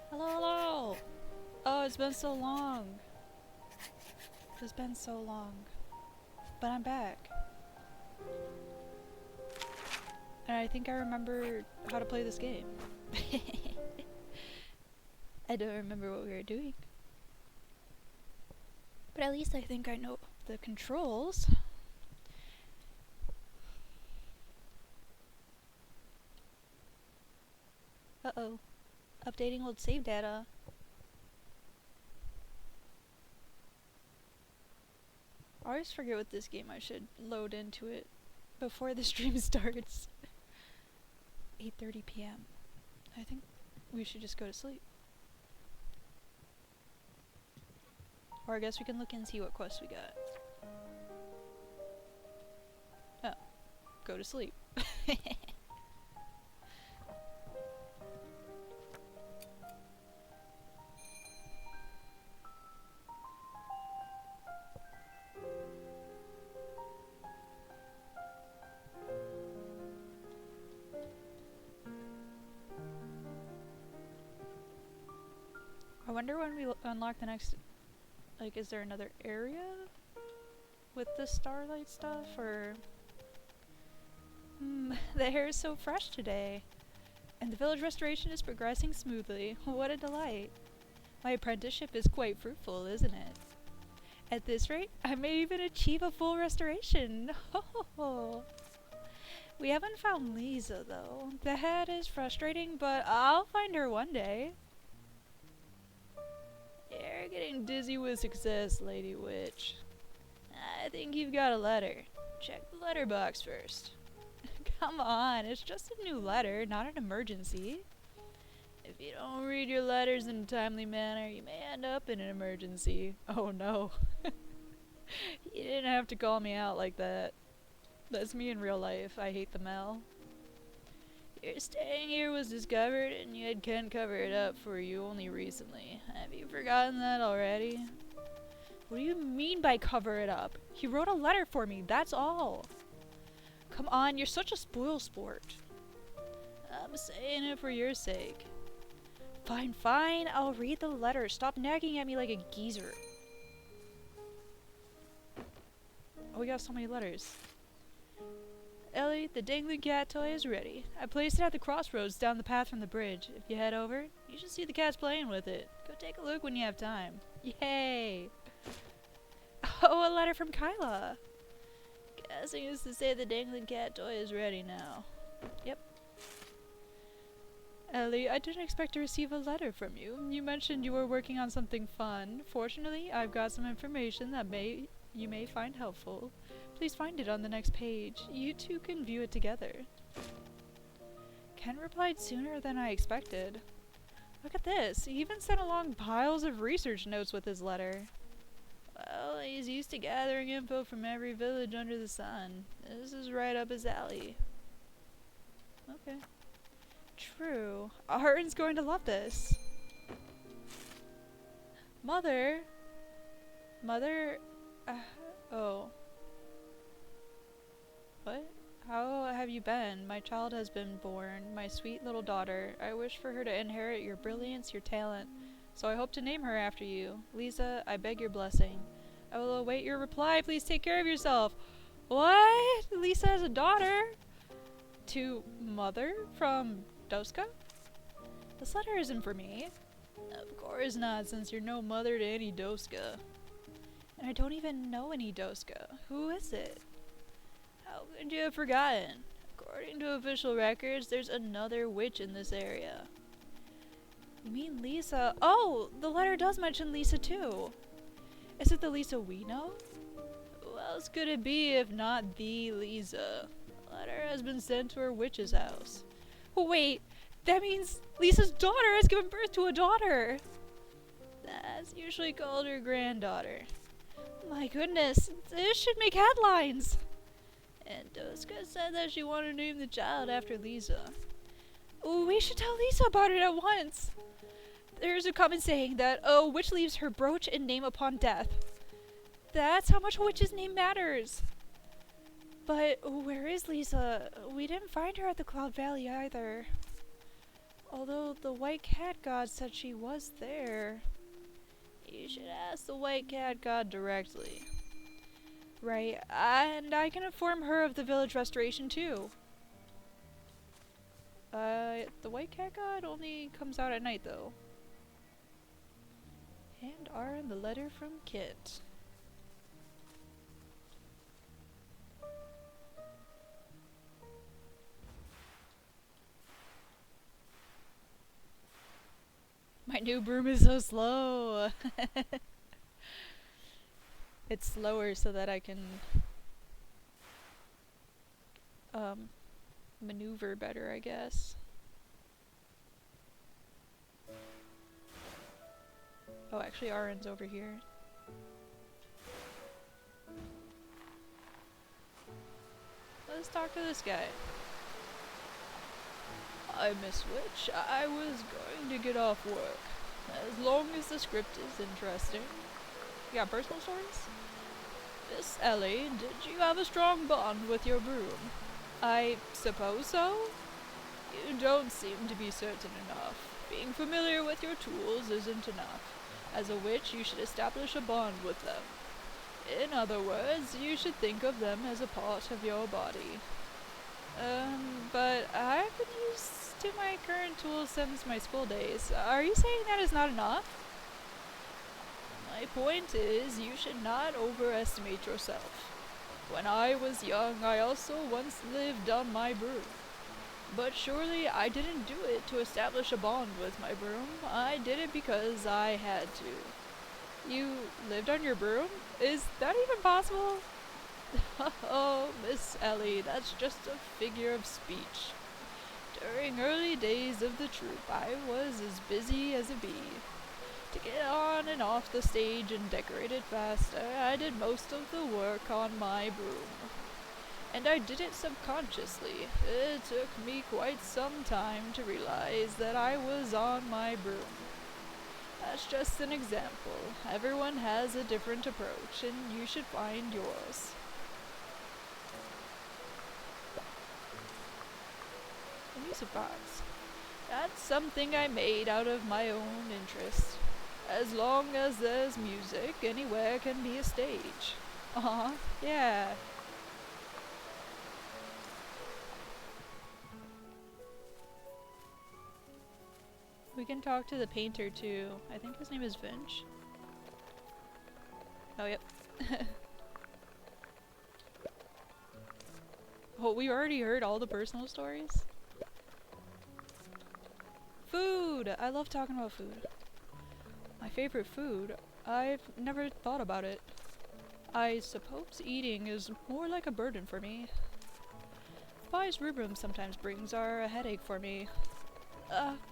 Hello, hello! Oh, it's been so long. It's been so long. But I'm back. And I think I remember how to play this game. I don't remember what we were doing. But at least I think I know the controls. Uh-oh. Updating old save data. I always forget with this game I should load into it before the stream starts. 8:30 p.m. I think we should just go to sleep. Or I guess we can look and see what quests we got. Oh. Go to sleep. I wonder when we unlock the next, like, is there another area with the starlight stuff, or... the hair is so fresh today, and the village restoration is progressing smoothly. What a delight. My apprenticeship is quite fruitful, isn't it? At this rate, I may even achieve a full restoration. We haven't found Lisa, though. That is frustrating, but I'll find her one day. You're getting dizzy with success, Lady Witch. I think you've got a letter. Check the letterbox first. Come on, it's just a new letter, not an emergency. If you don't read your letters in a timely manner, you may end up in an emergency. Oh no. You didn't have to call me out like that. That's me in real life. I hate the Mel. Your staying here was discovered and you had Ken cover it up for you only recently. Have you forgotten that already? What do you mean by cover it up? He wrote a letter for me, that's all. Come on, you're such a spoil sport. I'm saying it for your sake. Fine, fine, I'll read the letter. Stop nagging at me like a geezer. Oh, we got so many letters. Ellie, the dangling cat toy is ready. I placed it at the crossroads down the path from the bridge. If you head over, you should see the cats playing with it. Go take a look when you have time. Yay! Oh, a letter from Kyla. Guessing is to say the dangling cat toy is ready now. Yep. Ellie, I didn't expect to receive a letter from you. You mentioned you were working on something fun. Fortunately, I've got some information that you may find helpful. Please find it on the next page. You two can view it together. Ken replied sooner than I expected. Look at this. He even sent along piles of research notes with his letter. Well, he's used to gathering info from every village under the sun. This is right up his alley. Okay. True. Arin's going to love this. Mother? Mother? Oh. What? How have you been? My child has been born, my sweet little daughter. I wish for her to inherit your brilliance, your talent. So I hope to name her after you. Lisa, I beg your blessing. I will await your reply. Please take care of yourself. What? Lisa has a daughter? To Mother from Doska? This letter isn't for me. Of course not, since you're no mother to any Doska. And I don't even know any Doska. Who is it? How could you have forgotten? According to official records, there's another witch in this area. You mean Lisa? Oh, the letter does mention Lisa too. Is it the Lisa we know? Who else could it be if not the Lisa? A letter has been sent to her witch's house. Oh, wait, that means Lisa's daughter has given birth to a daughter. That's usually called her granddaughter. My goodness, this should make headlines. And Doska said that she wanted to name the child after Lisa. Ooh, we should tell Lisa about it at once. There's a common saying that a witch leaves her brooch and name upon death. That's how much a witch's name matters. But where is Lisa? We didn't find her at the Cloud Valley either. Although the White Cat God said she was there. You should ask the White Cat God directly. Right, and I can inform her of the village restoration too. The White Cat God only comes out at night though. And Arin, the letter from Kit. My new broom is so slow. It's slower so that I can maneuver better, I guess. Oh, actually Arin's over here. Let's talk to this guy. Hi, Miss Witch. I was going to get off work. As long as the script is interesting. You got personal stories? Miss Ellie, did you have a strong bond with your broom? I suppose so? You don't seem to be certain enough. Being familiar with your tools isn't enough. As a witch, you should establish a bond with them. In other words, you should think of them as a part of your body. But I've been used to my current tools since my school days. Are you saying that is not enough? My point is, you should not overestimate yourself. When I was young, I also once lived on my broom. But surely I didn't do it to establish a bond with my broom. I did it because I had to. You lived on your broom? Is that even possible? Oh, Miss Ellie, that's just a figure of speech. During early days of the troupe, I was as busy as a bee. To get on and off the stage and decorate it faster, I did most of the work on my broom. And I did it subconsciously. It took me quite some time to realize that I was on my broom. That's just an example. Everyone has a different approach, and you should find yours. A music box. That's something I made out of my own interest. As long as there's music, anywhere can be a stage. Aw, yeah. We can talk to the painter too. I think his name is Finch. Oh, yep. Oh, we already heard all the personal stories? Food! I love talking about food. My favorite food? I've never thought about it. I suppose eating is more like a burden for me. Pies Rubrum sometimes brings are a headache for me.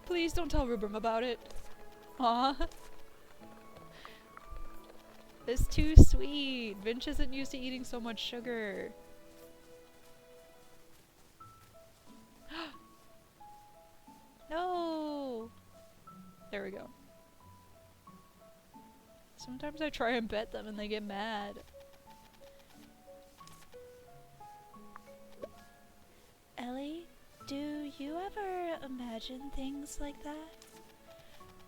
Please don't tell Rubrum about it. Aw. It's too sweet. Vince isn't used to eating so much sugar. No! There we go. Sometimes I try and pet them and they get mad. Ellie, do you ever imagine things like that?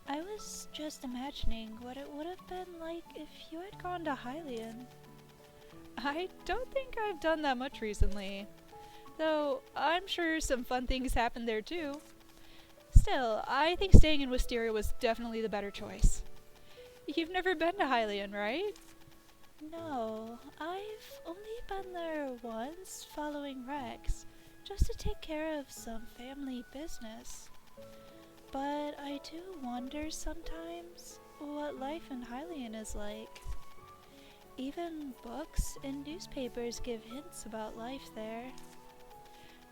I was just imagining what it would have been like if you had gone to Hylian. I don't think I've done that much recently. Though, I'm sure some fun things happened there too. Still, I think staying in Wisteria was definitely the better choice. You've never been to Hylian, right? No, I've only been there once following Rex, just to take care of some family business. But I do wonder sometimes what life in Hylian is like. Even books and newspapers give hints about life there.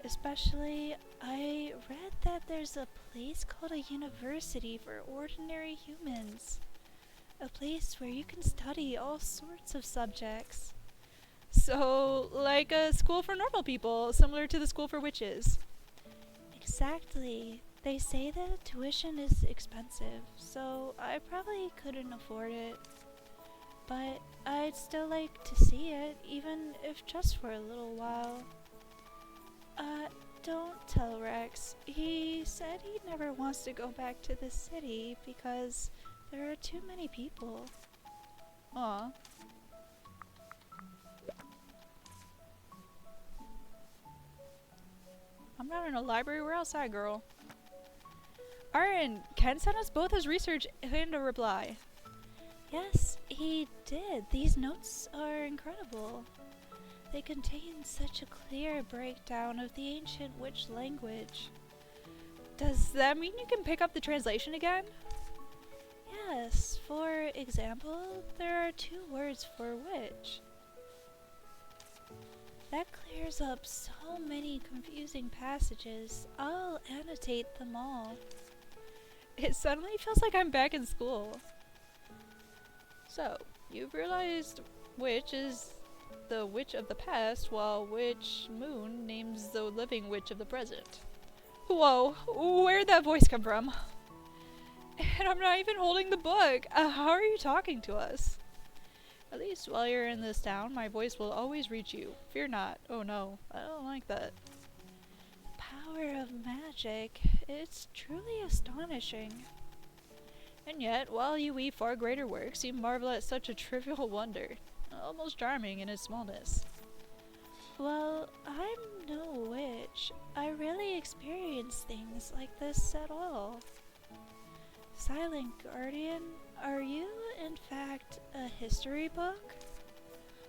Especially, I read that there's a place called a university for ordinary humans. A place where you can study all sorts of subjects. So, like a school for normal people, similar to the school for witches. Exactly. They say that tuition is expensive, so I probably couldn't afford it. But I'd still like to see it, even if just for a little while. Don't tell Rex. He said he never wants to go back to the city because there are too many people. Aw. I'm not in a library. We're outside, girl. Arin, Ken sent us both his research and a reply. Yes, he did. These notes are incredible. They contain such a clear breakdown of the ancient witch language. Does that mean you can pick up the translation again? Yes, for example, there are 2 words for witch. That clears up so many confusing passages. I'll annotate them all. It suddenly feels like I'm back in school. So, you've realized witch is the witch of the past, while Witch Moon names the living witch of the present. Whoa, where'd that voice come from? And I'm not even holding the book. How are you talking to us? At least while you're in this town, my voice will always reach you. Fear not. Oh no, I don't like that. Power of magic. It's truly astonishing. And yet, while you weave far greater works, you marvel at such a trivial wonder. Almost charming in its smallness. Well, I'm no witch. I rarely experience things like this at all. Silent Guardian, are you, in fact, a history book?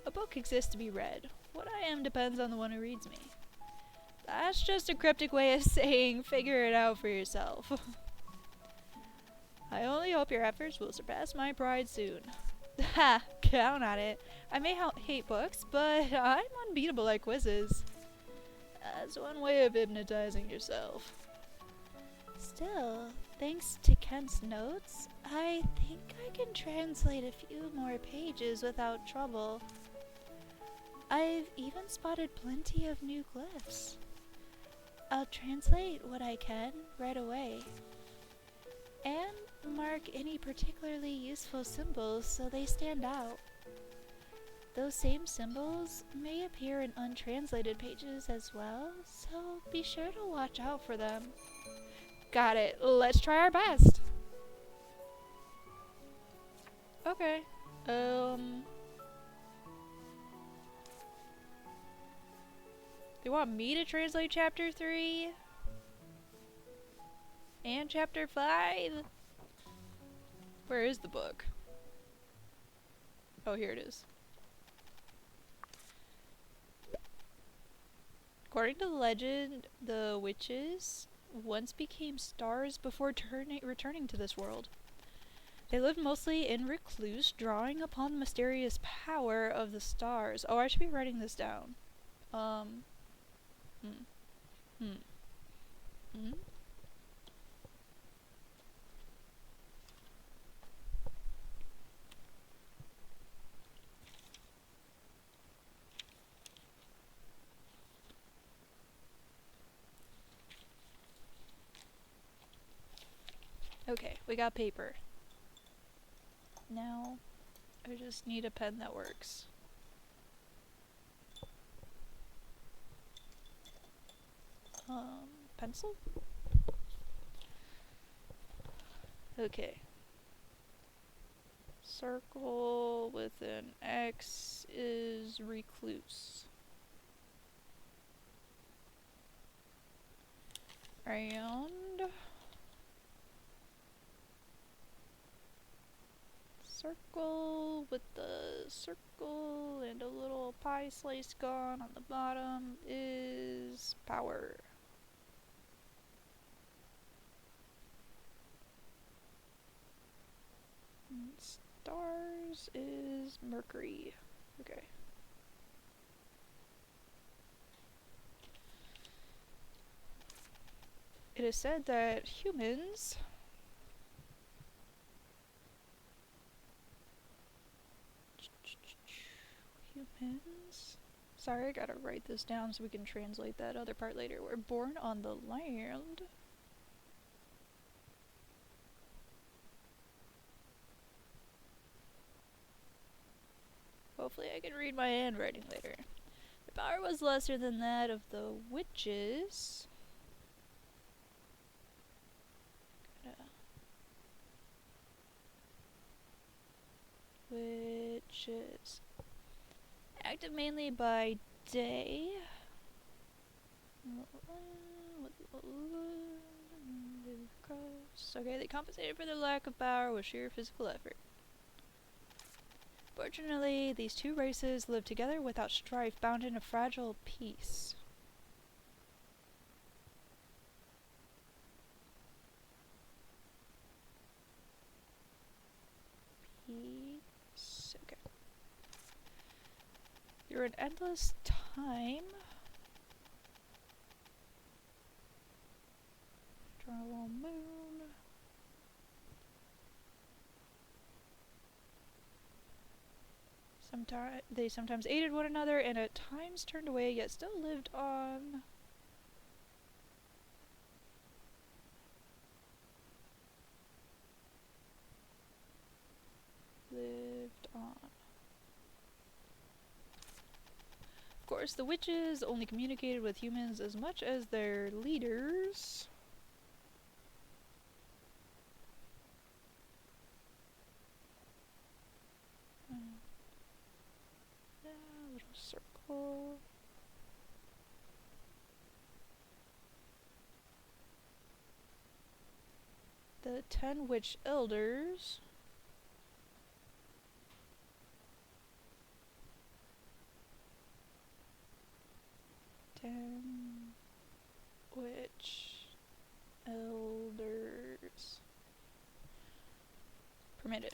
A book exists to be read. What I am depends on the one who reads me. That's just a cryptic way of saying figure it out for yourself. I only hope your efforts will surpass my pride soon. Ha! Count on it. I may hate books, but I'm unbeatable at quizzes. That's one way of hypnotizing yourself. Still, thanks to Kent's notes, I think I can translate a few more pages without trouble. I've even spotted plenty of new glyphs. I'll translate what I can right away. And mark any particularly useful symbols so they stand out. Those same symbols may appear in untranslated pages as well, so be sure to watch out for them. Got it. Let's try our best. Okay. They want me to translate chapter 3? And chapter 5? Where is the book? Oh, here it is. According to the legend, the witches once became stars before returning to this world. They lived mostly in recluse, drawing upon the mysterious power of the stars. Oh, I should be writing this down. Okay, we got paper. Now, I just need a pen that works. Pencil? Okay. Circle with an X is recluse. Round. Circle with the a circle and a little pie slice gone on the bottom is power. And stars is Mercury. Okay. It is said that humans sorry, I gotta write this down so we can translate that other part later. We're born on the land. Hopefully I can read my handwriting later. The power was lesser than that of the witches. Witches. Active mainly by day. Okay, they compensated for their lack of power with sheer physical effort. Fortunately, these two races live together without strife, bound in a fragile peace. Peace. Okay. You're an endless time. Draw a little moon. They sometimes aided one another and at times turned away, yet still lived on. Lived on. Of course, the witches only communicated with humans as much as their leaders. Little circle. The 10 witch elders. Witch elders. Permitted.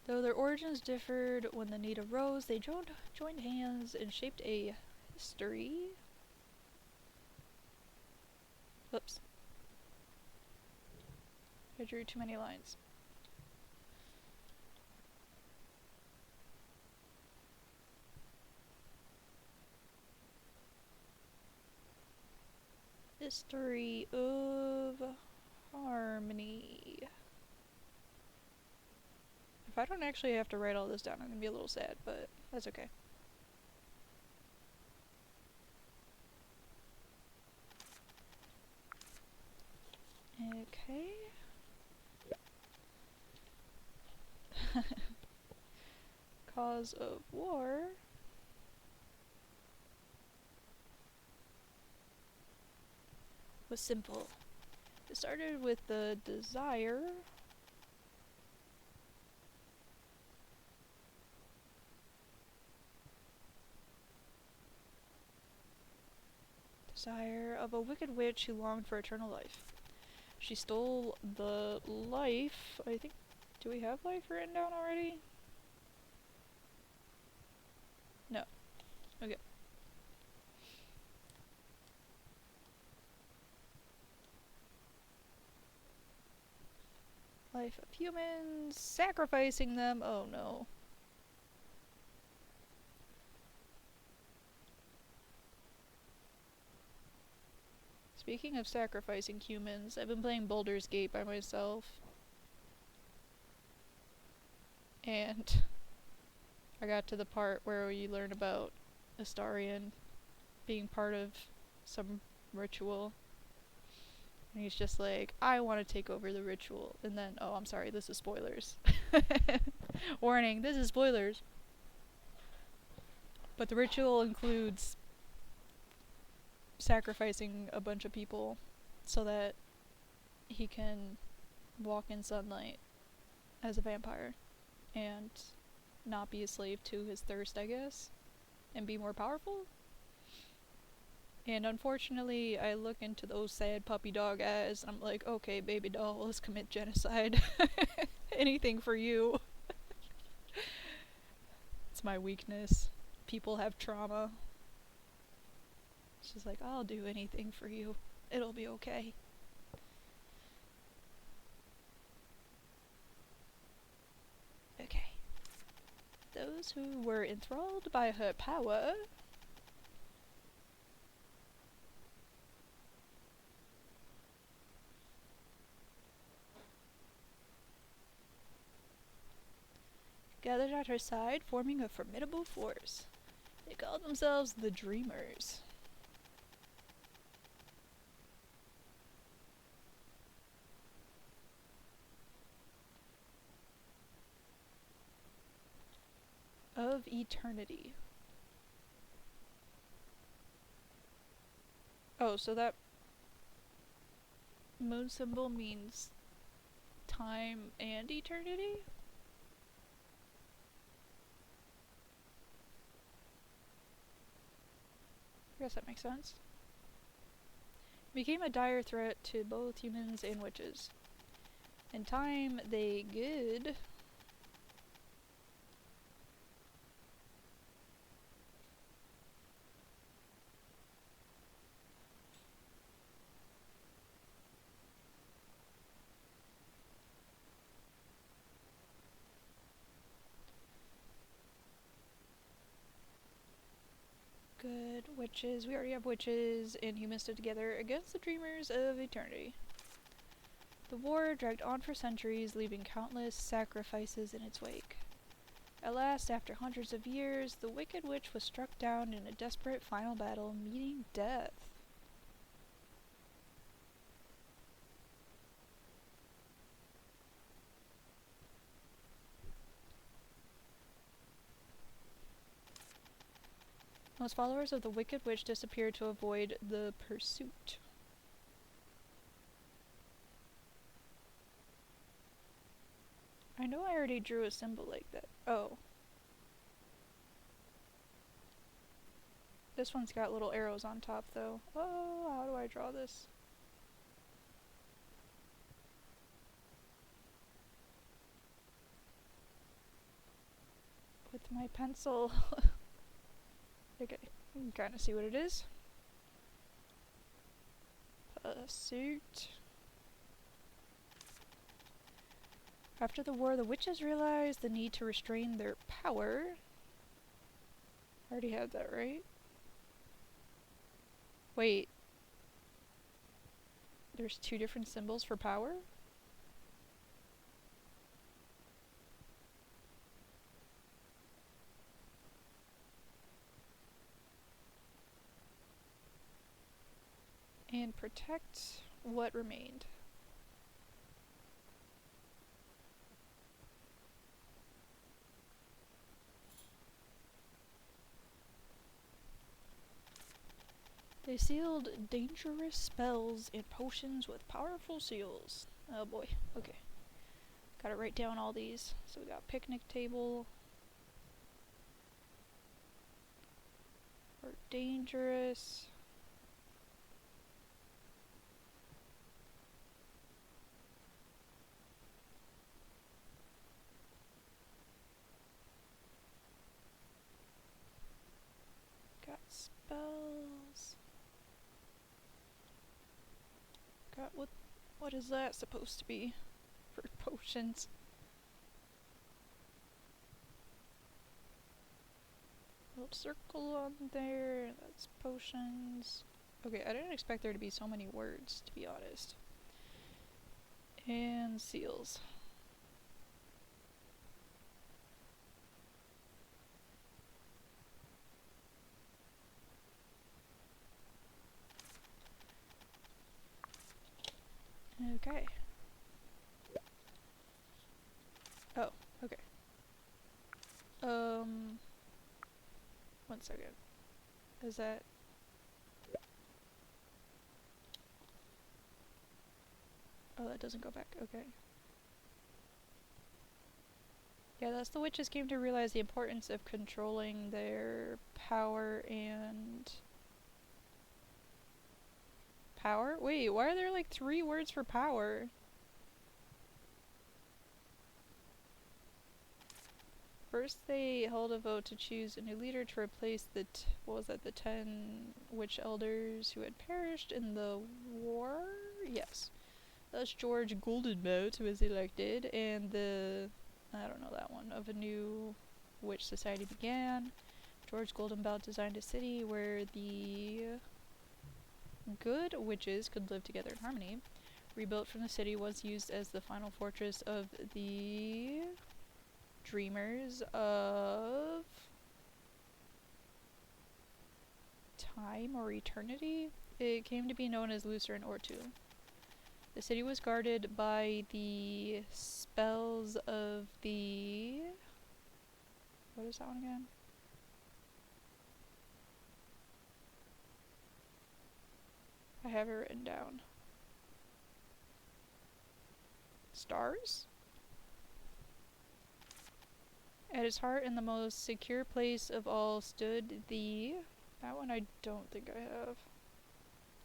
Though their origins differed when the need arose, they joined hands and shaped a history. Oops. I drew too many lines. History of harmony. If I don't actually have to write all this down, I'm gonna be a little sad, but that's okay. Okay. Cause of war. Was simple. It started with the desire of a wicked witch who longed for eternal life. She stole the life, I think, do we have life written down already? No. Okay. Life of humans, sacrificing them, oh no. Speaking of sacrificing humans, I've been playing Baldur's Gate by myself. And I got to the part where you learn about Astarion being part of some ritual. And he's just like, I want to take over the ritual. And then, oh, I'm sorry, this is spoilers. Warning, this is spoilers. But the ritual includes sacrificing a bunch of people so that he can walk in sunlight as a vampire. And not be a slave to his thirst, I guess, and be more powerful. And unfortunately, I look into those sad puppy dog eyes, and I'm like, okay, baby doll, let's commit genocide. Anything for you. It's my weakness. People have trauma. She's like, I'll do anything for you. It'll be okay. Okay. Those who were enthralled by her power gathered at her side, forming a formidable force. They called themselves the Dreamers. Of eternity. Oh, so that moon symbol means time and eternity? I guess that makes sense. Became a dire threat to both humans and witches. In time, they good. Good witches. We already have witches and humans stood together against the Dreamers of Eternity. The war dragged on for centuries, leaving countless sacrifices in its wake. At last, after hundreds of years, the Wicked Witch was struck down in a desperate final battle, meeting death. Most followers of the Wicked Witch disappeared to avoid the pursuit. I know I already drew a symbol like that. Oh. This one's got little arrows on top, though. Oh, how do I draw this? With my pencil. Okay, you can kind of see what it is. Pursuit. After the war, the witches realized the need to restrain their power. I already had that, right? Wait. There's two different symbols for power? And protect what remained. They sealed dangerous spells and potions with powerful seals. Oh boy, okay. Gotta write down all these. So we got picnic table. Or dangerous. Got spells. Got what is that supposed to be for potions? Little circle on there, that's potions. Okay, I didn't expect there to be so many words, to be honest. And seals. Okay. Oh, okay. 1 second. Is that... Oh, that doesn't go back. Okay. Yeah, thus the witches came to realize the importance of controlling their power and... Power? Wait, why are there like 3 words for power? First, they held a vote to choose a new leader to replace the, what was that, the 10 witch elders who had perished in the war? Yes. Thus, George Goldenmote was elected, and the, I don't know that one, of a new witch society began. George Goldenmote designed a city where the good witches could live together in harmony. Rebuilt from the city, was used as the final fortress of the dreamers of time or eternity. It came to be known as Lucerne Ortu. The city was guarded by the spells of the... What is that one again? I have it written down. Stars? At its heart, in the most secure place of all, stood the... That one I don't think I have.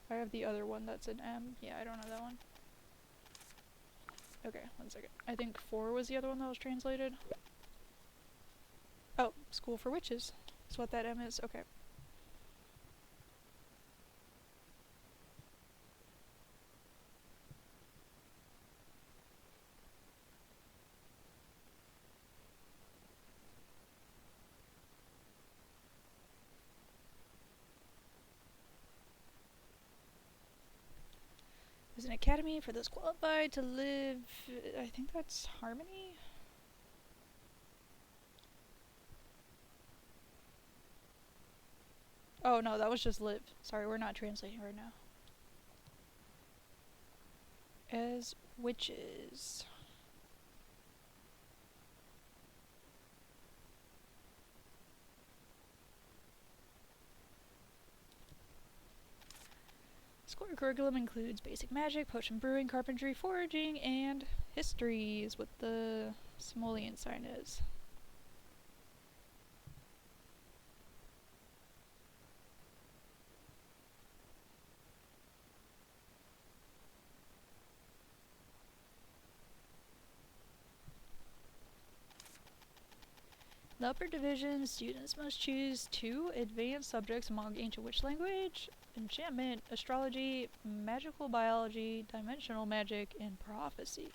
I have the other one that's an M. Yeah, I don't have that one. Okay, 1 second. I think 4 was the other one that was translated. Oh, School for Witches. That's what that M is. Okay. It was an academy for those qualified to live... I think that's Harmony? Oh no, that was just live. Sorry, we're not translating right now. As witches. School curriculum includes basic magic, potion brewing, carpentry, foraging, and history is what the simoleon sign is. In the upper division, students must choose 2 advanced subjects among ancient witch language, enchantment, astrology, magical biology, dimensional magic, and prophecy.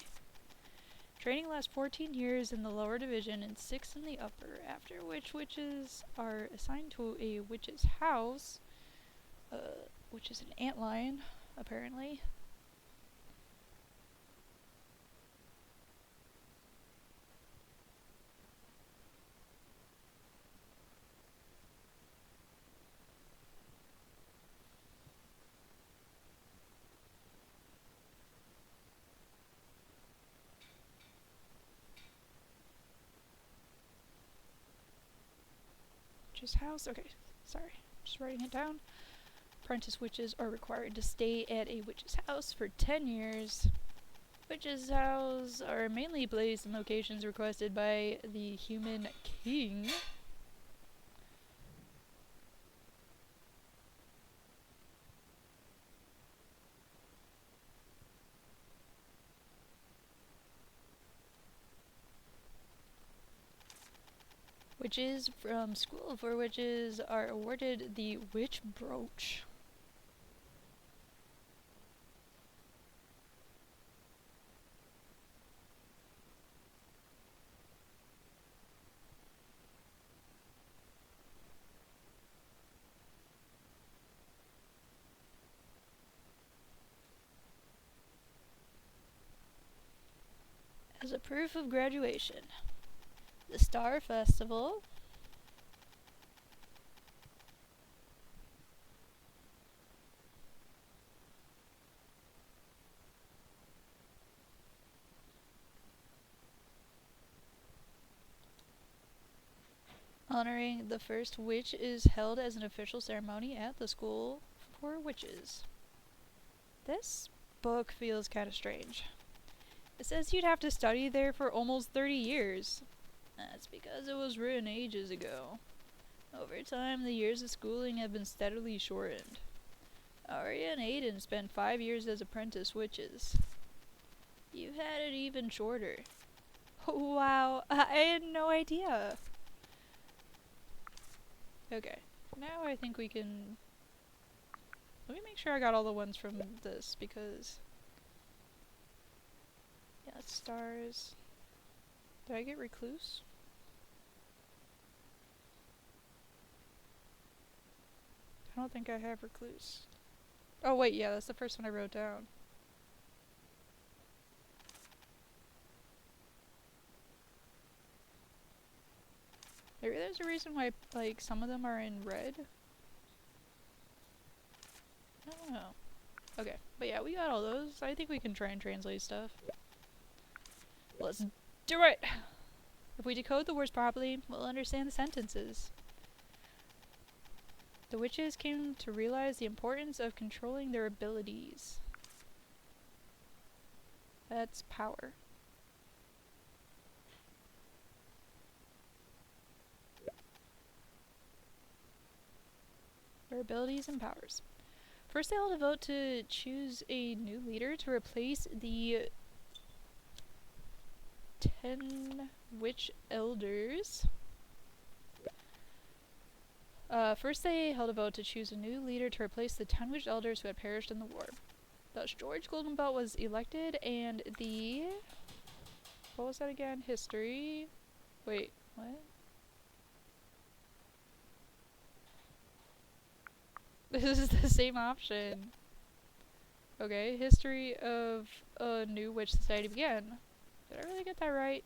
Training lasts 14 years in the lower division and 6 in the upper, after which witches are assigned to a witch's house, which is an antlion, apparently. Witch's house? Okay, sorry. Just writing it down. Apprentice witches are required to stay at a witch's house for 10 years. Witches' houses are mainly placed in locations requested by the human king. Witches from School for Witches are awarded the Witch Brooch. As a proof of graduation, the Star Festival, honoring the first witch, is held as an official ceremony at the School for Witches. This book feels kind of strange. It says you'd have to study there for almost 30 years. That's because it was written ages ago. Over time, the years of schooling have been steadily shortened. Arya and Aiden spent 5 years as apprentice witches. You've had it even shorter. Wow, I had no idea. Okay, now I think we can... Let me make sure I got all the ones from this, because... Yeah, that's stars. Did I get recluse? I don't think I have recluse. Oh wait, yeah, that's the first one I wrote down. Maybe there's a reason why, like, some of them are in red. I don't know. Okay, but yeah, we got all those. I think we can try and translate stuff. Let's do it! If we decode the words properly, we'll understand the sentences. The witches came to realize the importance of controlling their abilities. That's power. Their abilities and powers. First, they all vote to choose a new leader to replace the 10 witch elders. First, they held a vote to choose a new leader to replace the 10 witch elders who had perished in the war. Thus, George Goldenbelt was elected, and the... What was that again? History... Wait, what? This is the same option. Okay, history of a new witch society began. Did I really get that right?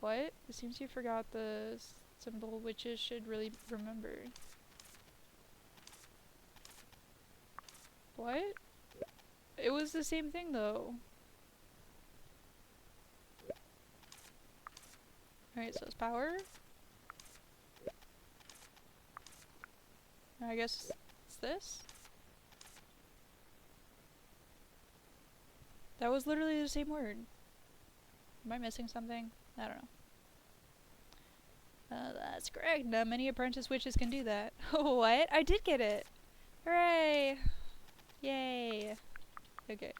What? It seems you forgot the symbol witches should really remember. What? It was the same thing though. Alright, so it's power. I guess it's this? That was literally the same word. Am I missing something? I don't know. That's correct. Not many apprentice witches can do that. What? I did get it! Hooray! Yay! Okay.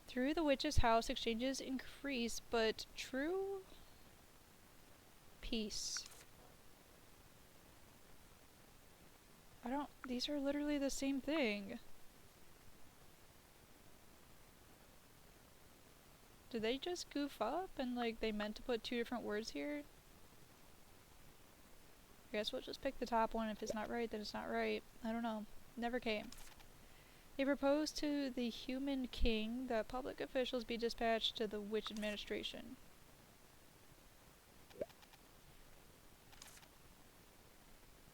Through the witch's house, exchanges increase, but true peace. These are literally the same thing. Did they just goof up and like they meant to put 2 different words here? I guess we'll just pick the top one. If it's not right, then it's not right. I don't know. Never came. They proposed to the human king that public officials be dispatched to the witch administration.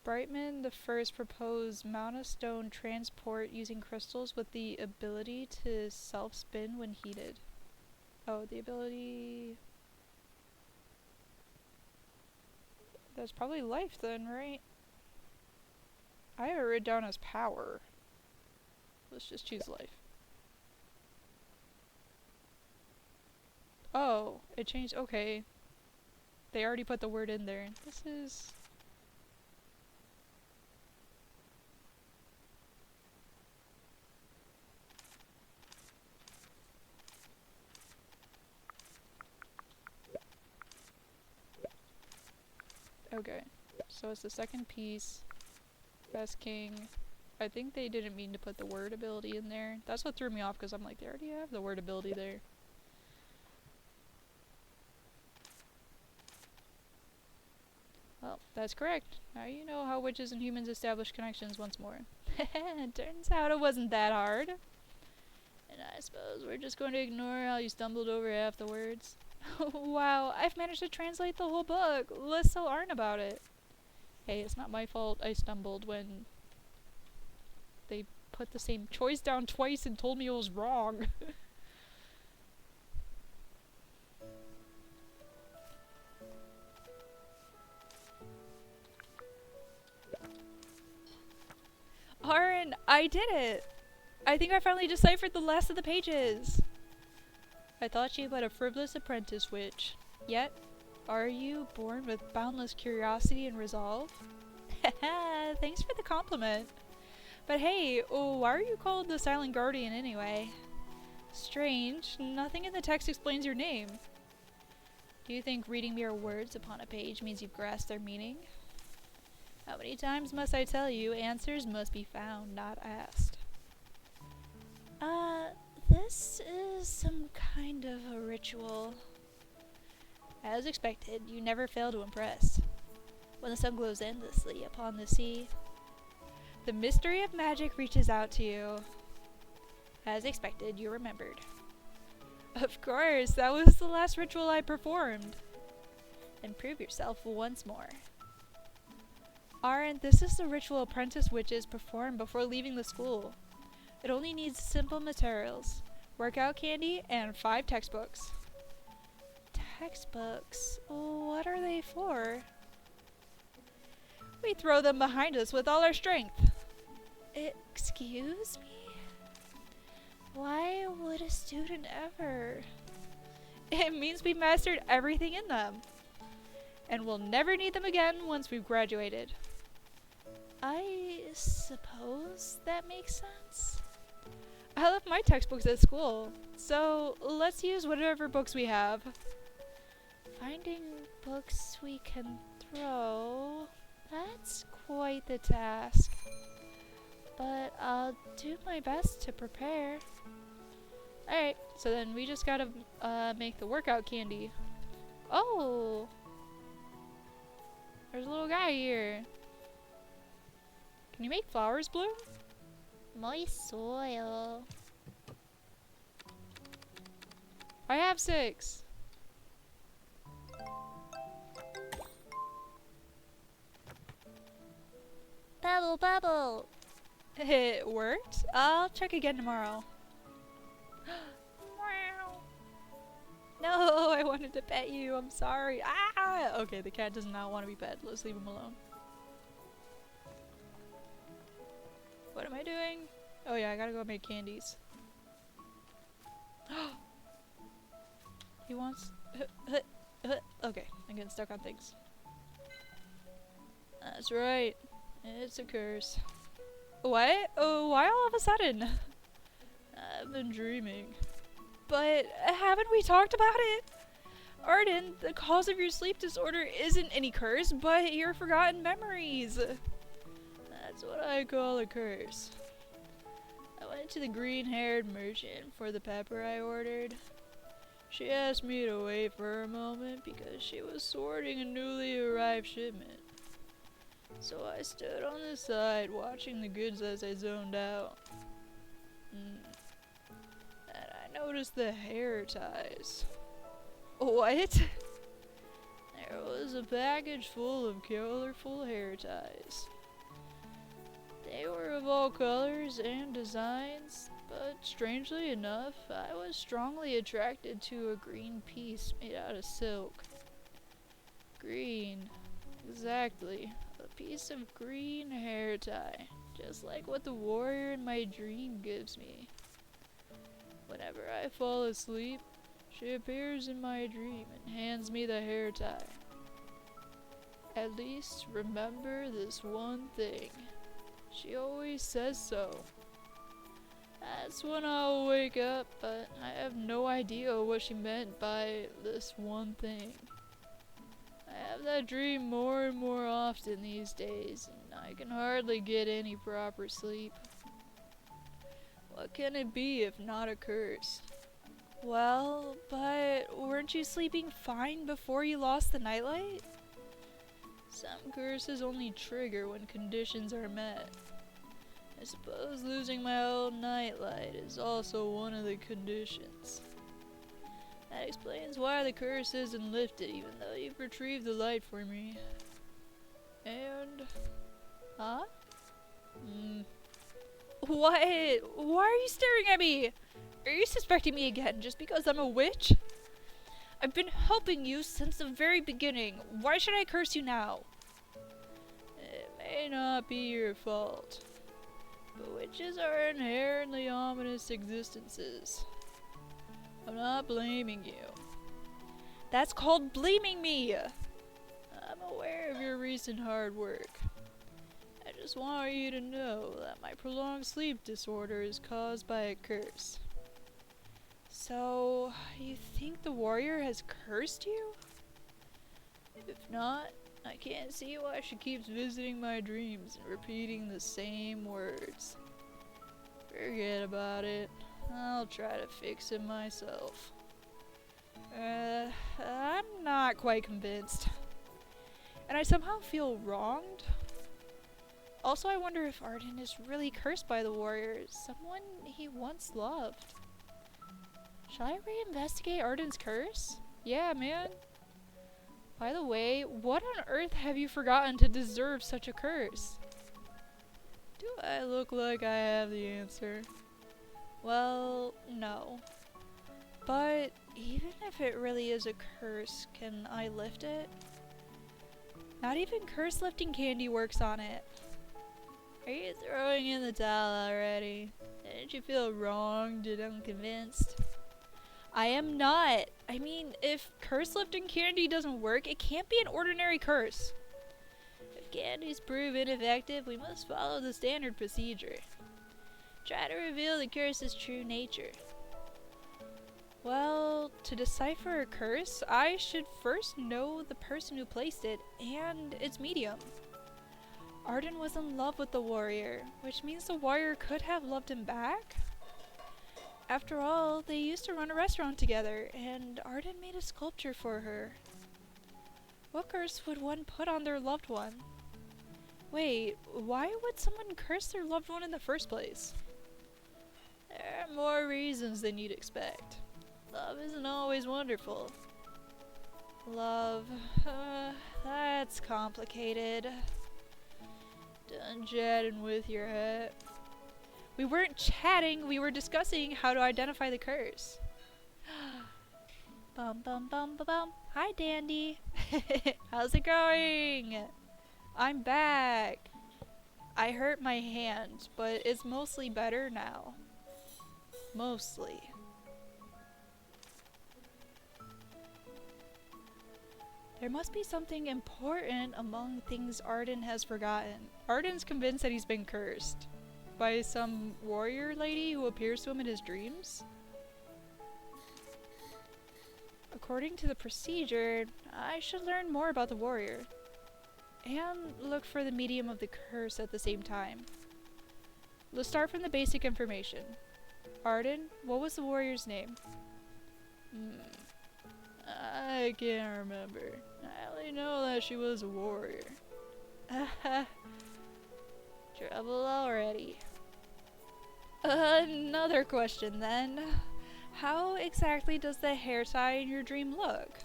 Brightman the First proposed Mount of Stone transport using crystals with the ability to self-spin when heated. Oh, the ability... That's probably life then, right? I have it written down as power. Let's just choose life. Oh, it changed. Okay. They already put the word in there. This is... Okay. So it's the second piece. Best king. I think they didn't mean to put the word ability in there. That's what threw me off, because I'm like, they already have the word ability there. Well, that's correct. Now you know how witches and humans establish connections once more. Turns out it wasn't that hard. And I suppose we're just going to ignore how you stumbled over half the words. Wow, I've managed to translate the whole book. Let's tell Arin about it. Hey, it's not my fault I stumbled when they put the same choice down twice and told me it was wrong. Arin, I did it! I think I finally deciphered the last of the pages! I thought you but a frivolous apprentice witch. Yet, are you born with boundless curiosity and resolve? Haha, thanks for the compliment. But hey, why are you called the Silent Guardian anyway? Strange, nothing in the text explains your name. Do you think reading mere words upon a page means you've grasped their meaning? How many times must I tell you, answers must be found, not asked. This is some kind of a ritual. As expected, you never fail to impress. When the sun glows endlessly upon the sea, the mystery of magic reaches out to you. As expected, you remembered. Of course, that was the last ritual I performed. And prove yourself once more. Arin, this is the ritual apprentice witches perform before leaving the school. It only needs simple materials, workout candy, and 5 textbooks. Textbooks? What are they for? We throw them behind us with all our strength. Excuse me? Why would a student ever? It means we mastered everything in them. And we'll never need them again once we've graduated. I suppose that makes sense. I left my textbooks at school, so let's use whatever books we have. Finding books we can throw, that's quite the task. But I'll do my best to prepare. Alright, so then we just gotta make the workout candy. Oh! There's a little guy here. Can you make flowers bloom? Moist soil. I have 6. Bubble, bubble. It worked. I'll check again tomorrow. No, I wanted to pet you. I'm sorry. Ah! Okay, the cat does not want to be pet. Let's leave him alone. What am I doing? Oh yeah, I gotta go make candies. He wants... Okay, I'm getting stuck on things. That's right. It's a curse. What? Oh, why all of a sudden? I've been dreaming. But haven't we talked about it? Arden, the cause of your sleep disorder isn't any curse, but your forgotten memories. That's what I call a curse. I went to the green-haired merchant for the pepper I ordered. She asked me to wait for a moment because she was sorting a newly arrived shipment. So I stood on the side watching the goods as I zoned out. And I noticed the hair ties. What? There was a package full of colorful hair ties. They were of all colors and designs, but strangely enough, I was strongly attracted to a green piece made out of silk. Green. Exactly. A piece of green hair tie. Just like what the warrior in my dream gives me. Whenever I fall asleep, she appears in my dream and hands me the hair tie. At least remember this one thing. She always says so. That's when I'll wake up, but I have no idea what she meant by this one thing. I have that dream more and more often these days, and I can hardly get any proper sleep. What can it be if not a curse? Well, but weren't you sleeping fine before you lost the nightlight? Some curses only trigger when conditions are met. I suppose losing my old nightlight is also one of the conditions. That explains why the curse isn't lifted even though you've retrieved the light for me. And... Huh? What? Why are you staring at me? Are you suspecting me again just because I'm a witch? I've been helping you since the very beginning. Why should I curse you now? It may not be your fault, But witches are inherently ominous existences. I'm not blaming you. That's called blaming me! I'm aware of your recent hard work. I just want you to know that my prolonged sleep disorder is caused by a curse. So, you think the warrior has cursed you? If not, I can't see why she keeps visiting my dreams and repeating the same words. Forget about it. I'll try to fix it myself. I'm not quite convinced. And I somehow feel wronged. Also, I wonder if Arin is really cursed by the warrior, someone he once loved. Should I reinvestigate Arin's curse? Yeah, man. By the way, what on earth have you forgotten to deserve such a curse? Do I look like I have the answer? Well, no. But even if it really is a curse, can I lift it? Not even curse lifting candy works on it. Are you throwing in the towel already? Didn't you feel wronged and unconvinced? I am not. I mean, if curse lifting candy doesn't work, it can't be an ordinary curse. If candies prove ineffective, we must follow the standard procedure. Try to reveal the curse's true nature. Well, to decipher a curse, I should first know the person who placed it and its medium. Arin was in love with the warrior, which means the warrior could have loved him back? After all, they used to run a restaurant together, and Arin made a sculpture for her. What curse would one put on their loved one? Wait, why would someone curse their loved one in the first place? There are more reasons than you'd expect. Love isn't always wonderful. Love, that's complicated. Done chatting with your hat. We weren't chatting, we were discussing how to identify the curse. Bum bum bum ba bum. Hi Dandy. How's it going? I'm back. I hurt my hand, but it's mostly better now. Mostly. There must be something important among things Arin has forgotten. Arin's convinced that he's been cursed. By some warrior lady who appears to him in his dreams? According to the procedure, I should learn more about the warrior. And look for the medium of the curse at the same time. Let's start from the basic information. Arin, what was the warrior's name? I can't remember. I only know that she was a warrior. Trouble already. Another question then. How exactly does the hair tie in your dream look?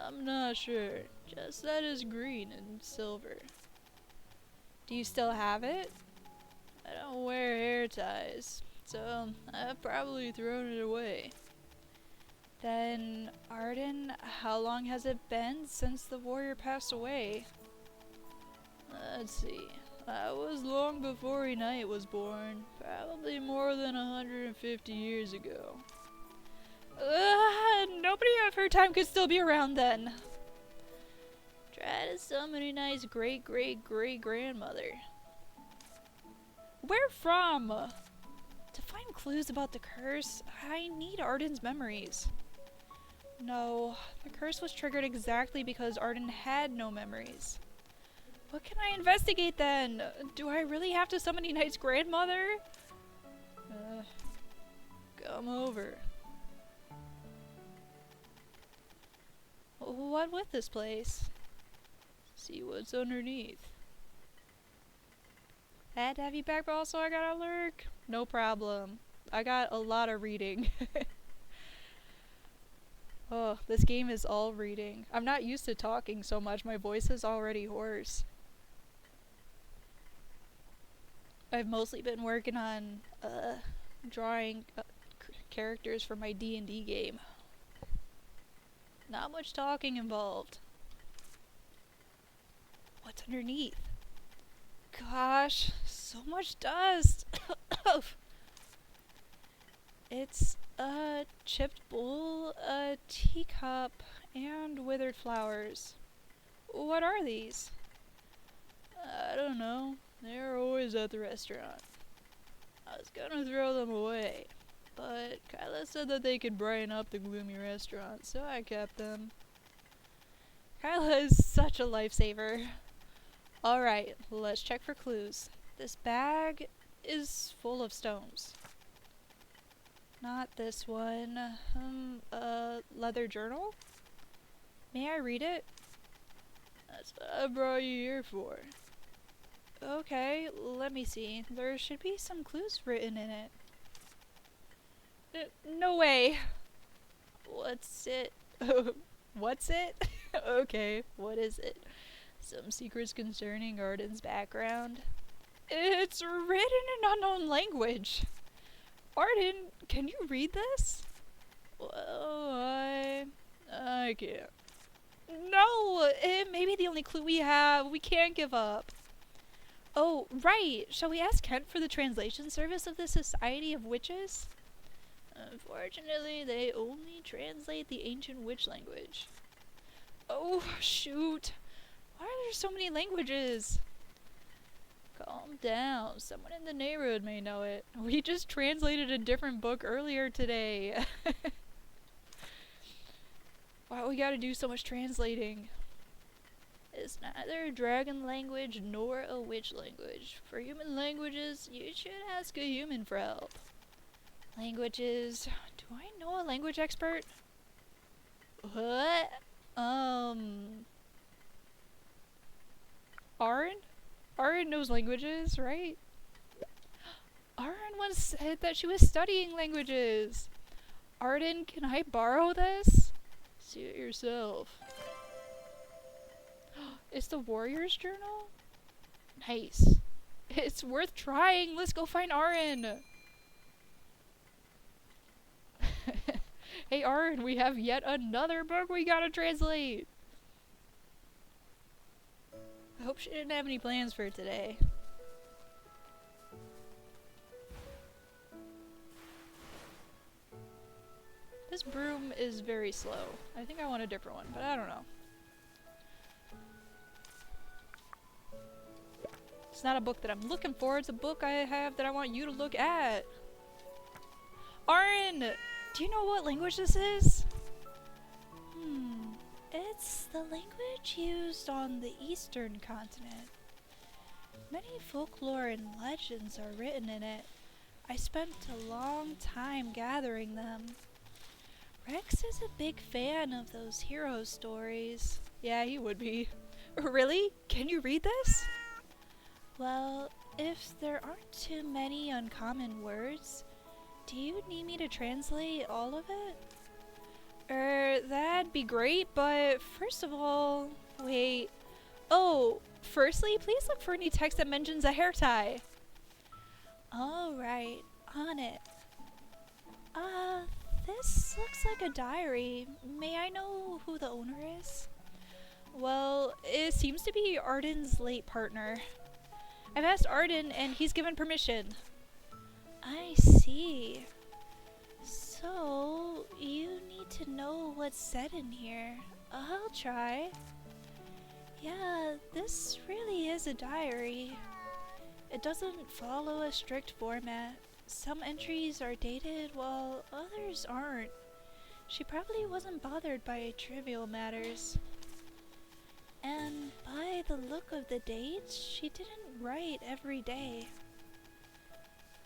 I'm not sure. Just that it's green and silver. Do you still have it? I don't wear hair ties, so I've probably thrown it away. Then, Arin, how long has it been since the warrior passed away? Let's see. That was long before Knight was born. Probably more than 150 years ago. Nobody of her time could still be around then. Try to summon Knight's great-great-great-grandmother. Where from? To find clues about the curse, I need Arin's memories. No, the curse was triggered exactly because Arin had no memories. What can I investigate then? Do I really have to summon Knight's grandmother? Come over. What with this place? See what's underneath. Had to have you back, but also I gotta lurk. No problem. I got a lot of reading. Oh, this game is all reading. I'm not used to talking so much. My voice is already hoarse. I've mostly been working on drawing characters for my D&D game. Not much talking involved. What's underneath? gosh, so much dust. It's a chipped bowl, a teacup, and withered flowers. What are these? I don't know. They're always at the restaurant. I was gonna throw them away, but Kyla said that they could brighten up the gloomy restaurant, so I kept them. Kyla is such a lifesaver. Alright, let's check for clues. This bag is full of stones. Not this one. A leather journal? May I read it? That's what I brought you here for. Okay, let me see. There should be some clues written in it. No way! What's it? What's it? Okay, what is it? Some secrets concerning Arden's background? It's written in unknown language! Arden, can you read this? Well, I can't. No! It may be the only clue we have. We can't give up. Oh, right! Shall we ask Kent for the translation service of the Society of Witches? Unfortunately, they only translate the ancient witch language. Oh, shoot! Why are there so many languages? Calm down. Someone in the neighborhood may know it. We just translated a different book earlier today. Why we gotta do so much translating? It's neither a dragon language nor a witch language. For human languages, you should ask a human for help. Languages. Do I know a language expert? What? Arin? Arin knows languages, right? Arin once said that she was studying languages. Arden, can I borrow this? See it yourself. It's the Warrior's Journal? Nice. It's worth trying. Let's go find Arin. Hey Arin, we have yet another book we gotta translate. I hope she didn't have any plans for today. This broom is very slow. I think I want a different one, but I don't know. It's not a book that I'm looking for, it's a book I have that I want you to look at. Arin! Do you know what language this is? It's the language used on the eastern continent. Many folklore and legends are written in it. I spent a long time gathering them. Rex is a big fan of those hero stories. Yeah, he would be. Really? Can you read this? Well, if there aren't too many uncommon words, do you need me to translate all of it? That'd be great, but first of all, wait. Oh, firstly, please look for any text that mentions a hair tie. Alright, on it. This looks like a diary. May I know who the owner is? Well, it seems to be Arden's late partner. I've asked Arden and he's given permission. I see. So, you need to know what's said in here. I'll try. Yeah, this really is a diary. It doesn't follow a strict format. Some entries are dated while others aren't. She probably wasn't bothered by trivial matters. And by the look of the dates, she didn't write every day.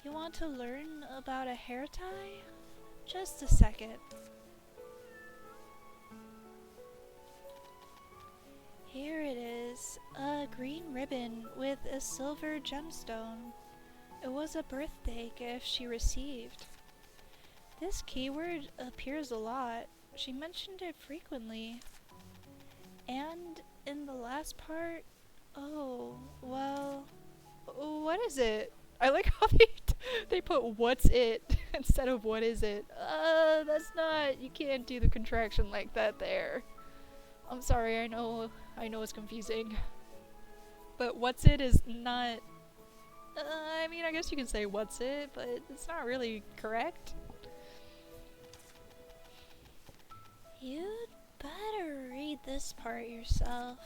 You want to learn about a hair tie? Just a second. Here it is, a green ribbon with a silver gemstone. It was a birthday gift she received. This keyword appears a lot. She mentioned it frequently. And in the last part, oh, well, what is it? I like how they put what's it instead of what is it. That's not, you can't do the contraction like that there. I'm sorry, I know it's confusing. but what's it is not... I mean, I guess you can say what's it, but it's not really correct. You'd better read this part yourself.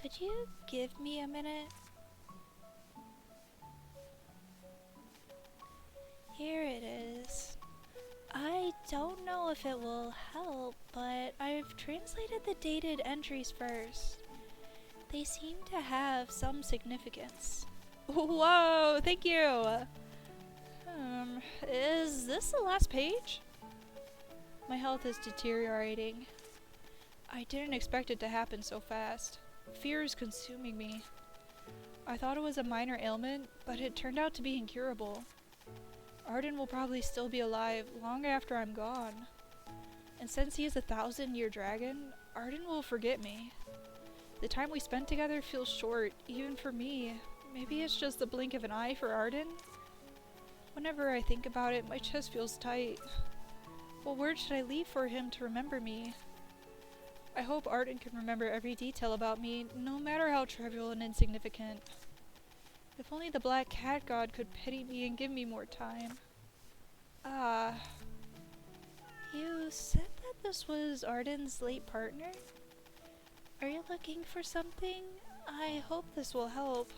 Could you give me a minute? Here it is. I don't know if it will help, but I've translated the dated entries first. They seem to have some significance. Whoa, thank you! Is this the last page? My health is deteriorating. I didn't expect it to happen so fast. Fear is consuming me. I thought it was a minor ailment, but it turned out to be incurable. Arin will probably still be alive long after I'm gone. And since he is a 1,000-year dragon, Arin will forget me. The time we spent together feels short, even for me. Maybe it's just the blink of an eye for Arin? Whenever I think about it, my chest feels tight. What word should I leave for him to remember me? I hope Arin can remember every detail about me, no matter how trivial and insignificant. If only the Black Cat God could pity me and give me more time. Ah. You said that this was Arin's late partner? Are you looking for something? I hope this will help.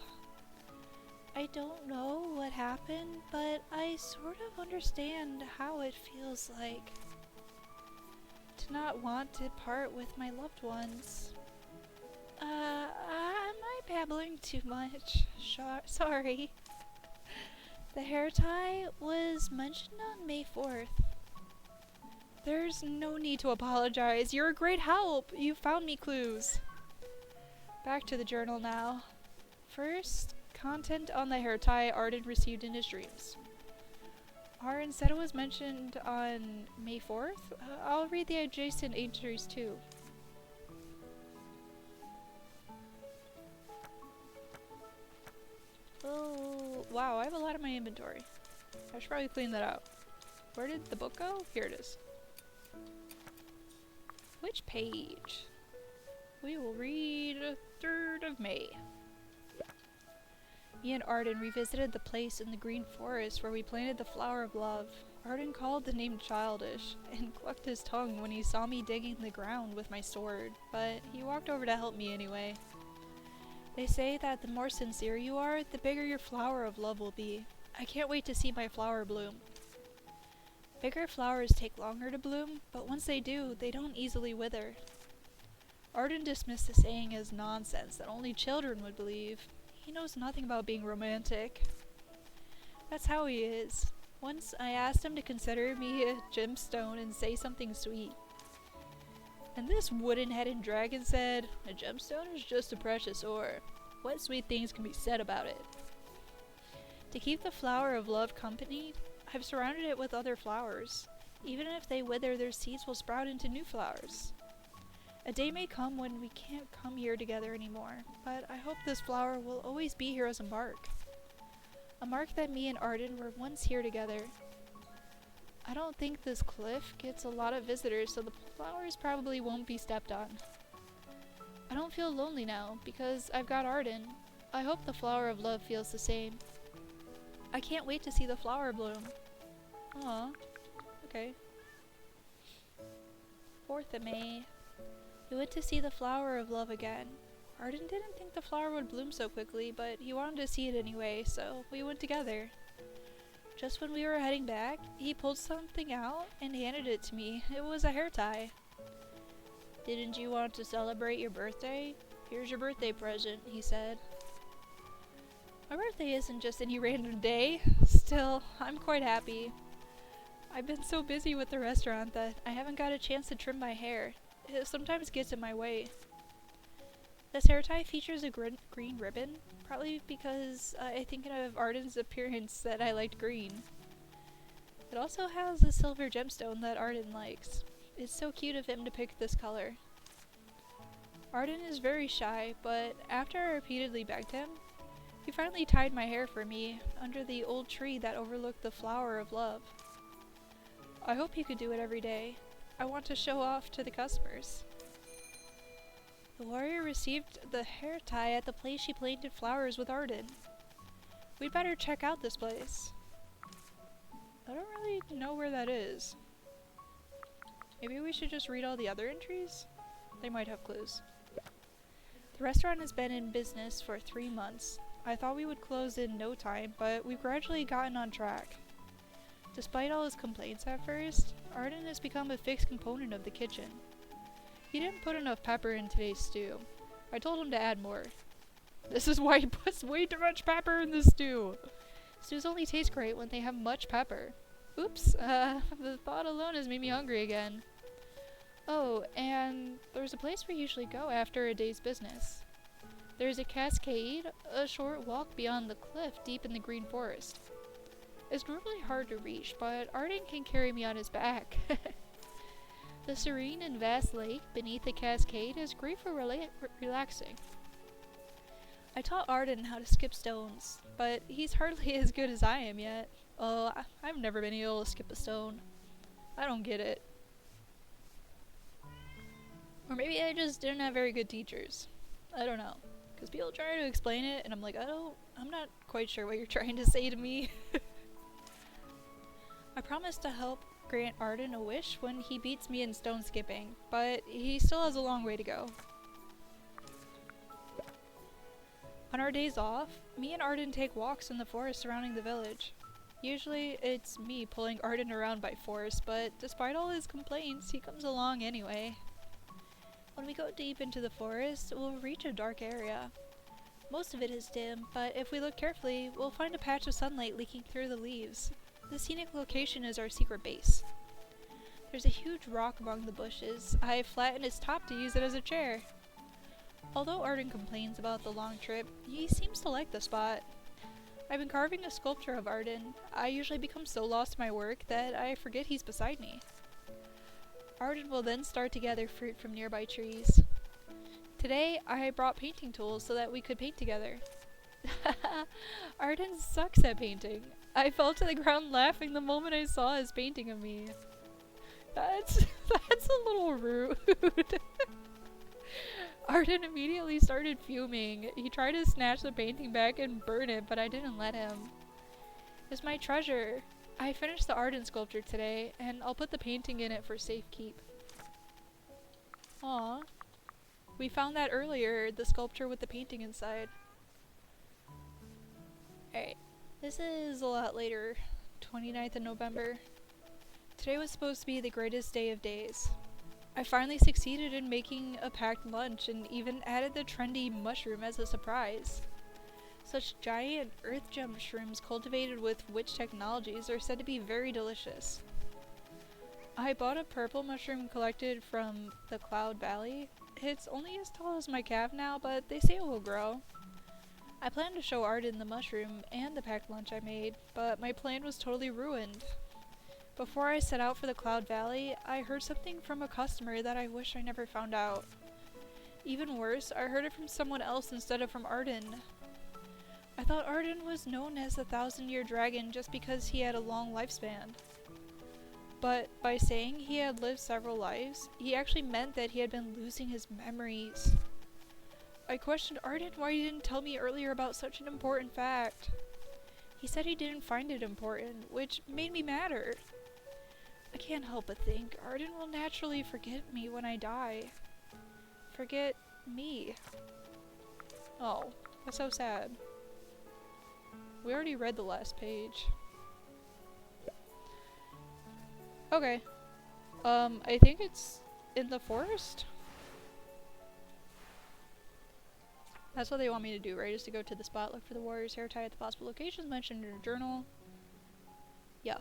I don't know what happened, but I sort of understand how it feels like to not want to part with my loved ones. Am I babbling too much? Sorry. The hair tie was mentioned on May 4th. There's no need to apologize. You're a great help. You found me clues. Back to the journal now. First, content on the hair tie Arin received in his dreams. Arin said it was mentioned on May 4th. I'll read the adjacent entries too. Oh, wow, I have a lot in my inventory. I should probably clean that out. Where did the book go? Here it is. Which page? We will read 3rd of May. Me and Arin revisited the place in the green forest where we planted the flower of love. Arin called the name childish and clucked his tongue when he saw me digging the ground with my sword, but he walked over to help me anyway. They say that the more sincere you are, the bigger your flower of love will be. I can't wait to see my flower bloom. Bigger flowers take longer to bloom, but once they do, they don't easily wither. Arin dismissed the saying as nonsense that only children would believe. He knows nothing about being romantic. That's how he is. Once I asked him to consider me a gemstone and say something sweet. And this wooden-headed dragon said, "A gemstone is just a precious ore. What sweet things can be said about it?" To keep the flower of love company, I've surrounded it with other flowers. Even if they wither, their seeds will sprout into new flowers. A day may come when we can't come here together anymore, but I hope this flower will always be here as a mark. A mark that me and Arin were once here together. I don't think this cliff gets a lot of visitors, so the flowers probably won't be stepped on. I don't feel lonely now, because I've got Arin. I hope the flower of love feels the same. I can't wait to see the flower bloom. Aw. Okay. 4th of May. We went to see the flower of love again. Arin didn't think the flower would bloom so quickly, but he wanted to see it anyway, so we went together. Just when we were heading back, he pulled something out and handed it to me. It was a hair tie. "Didn't you want to celebrate your birthday? Here's your birthday present," he said. My birthday isn't just any random day. Still, I'm quite happy. I've been so busy with the restaurant that I haven't got a chance to trim my hair. It sometimes gets in my way. This hair tie features a green ribbon, probably because I think of Arin's appearance that I liked green. It also has a silver gemstone that Arin likes. It's so cute of him to pick this color. Arin is very shy, but after I repeatedly begged him, he finally tied my hair for me under the old tree that overlooked the flower of love. I hope he could do it every day. I want to show off to the customers. The warrior received the hair tie at the place she planted flowers with Arden. We'd better check out this place. I don't really know where that is. Maybe we should just read all the other entries? They might have clues. The restaurant has been in business for 3 months. I thought we would close in no time, but we've gradually gotten on track. Despite all his complaints at first, Arden has become a fixed component of the kitchen. He didn't put enough pepper in today's stew. I told him to add more. This is why he puts way too much pepper in the stew. Stews only taste great when they have much pepper. Oops, the thought alone has made me hungry again. Oh, and there's a place we usually go after a day's business. There's a cascade, a short walk beyond the cliff deep in the green forest. It's normally hard to reach, but Arden can carry me on his back. The serene and vast lake beneath the cascade is great for relaxing. I taught Arden how to skip stones, but he's hardly as good as I am yet. Oh, I've never been able to skip a stone. I don't get it. Or maybe I just didn't have very good teachers. I don't know. Because people try to explain it, and I'm like, I'm not quite sure what you're trying to say to me. I promised to help grant Arden a wish when he beats me in stone skipping, but he still has a long way to go. On our days off, me and Arden take walks in the forest surrounding the village. Usually, it's me pulling Arden around by force, but despite all his complaints, he comes along anyway. When we go deep into the forest, we'll reach a dark area. Most of it is dim, but if we look carefully, we'll find a patch of sunlight leaking through the leaves. The scenic location is our secret base. There's a huge rock among the bushes. I flattened its top to use it as a chair. Although Arden complains about the long trip, he seems to like the spot. I've been carving a sculpture of Arden. I usually become so lost in my work that I forget he's beside me. Arden will then start to gather fruit from nearby trees. Today, I brought painting tools so that we could paint together. Arden sucks at painting. I fell to the ground laughing the moment I saw his painting of me. That's a little rude. Arden immediately started fuming. He tried to snatch the painting back and burn it, but I didn't let him. It's my treasure. I finished the Arden sculpture today, and I'll put the painting in it for safekeep. Aw. We found that earlier, the sculpture with the painting inside. Alright. This is a lot later. 29th of November. Today was supposed to be the greatest day of days. I finally succeeded in making a packed lunch and even added the trendy mushroom as a surprise. Such giant earth gem shrooms cultivated with witch technologies are said to be very delicious. I bought a purple mushroom collected from the Cloud Valley. It's only as tall as my calf now, but they say it will grow. I planned to show Arden the mushroom and the packed lunch I made, but my plan was totally ruined. Before I set out for the Cloud Valley, I heard something from a customer that I wish I never found out. Even worse, I heard it from someone else instead of from Arden. I thought Arden was known as the 1,000-year dragon just because he had a long lifespan. But by saying he had lived several lives, he actually meant that he had been losing his memories. I questioned Arden why he didn't tell me earlier about such an important fact. He said he didn't find it important, which made me madder. I can't help but think Arden will naturally forget me when I die. Forget me. Oh, that's so sad. We already read the last page. Okay. I think it's in the forest? That's what they want me to do, right? Is to go to the spot, look for the warrior's hair tie at the possible locations mentioned in your journal. Yeah.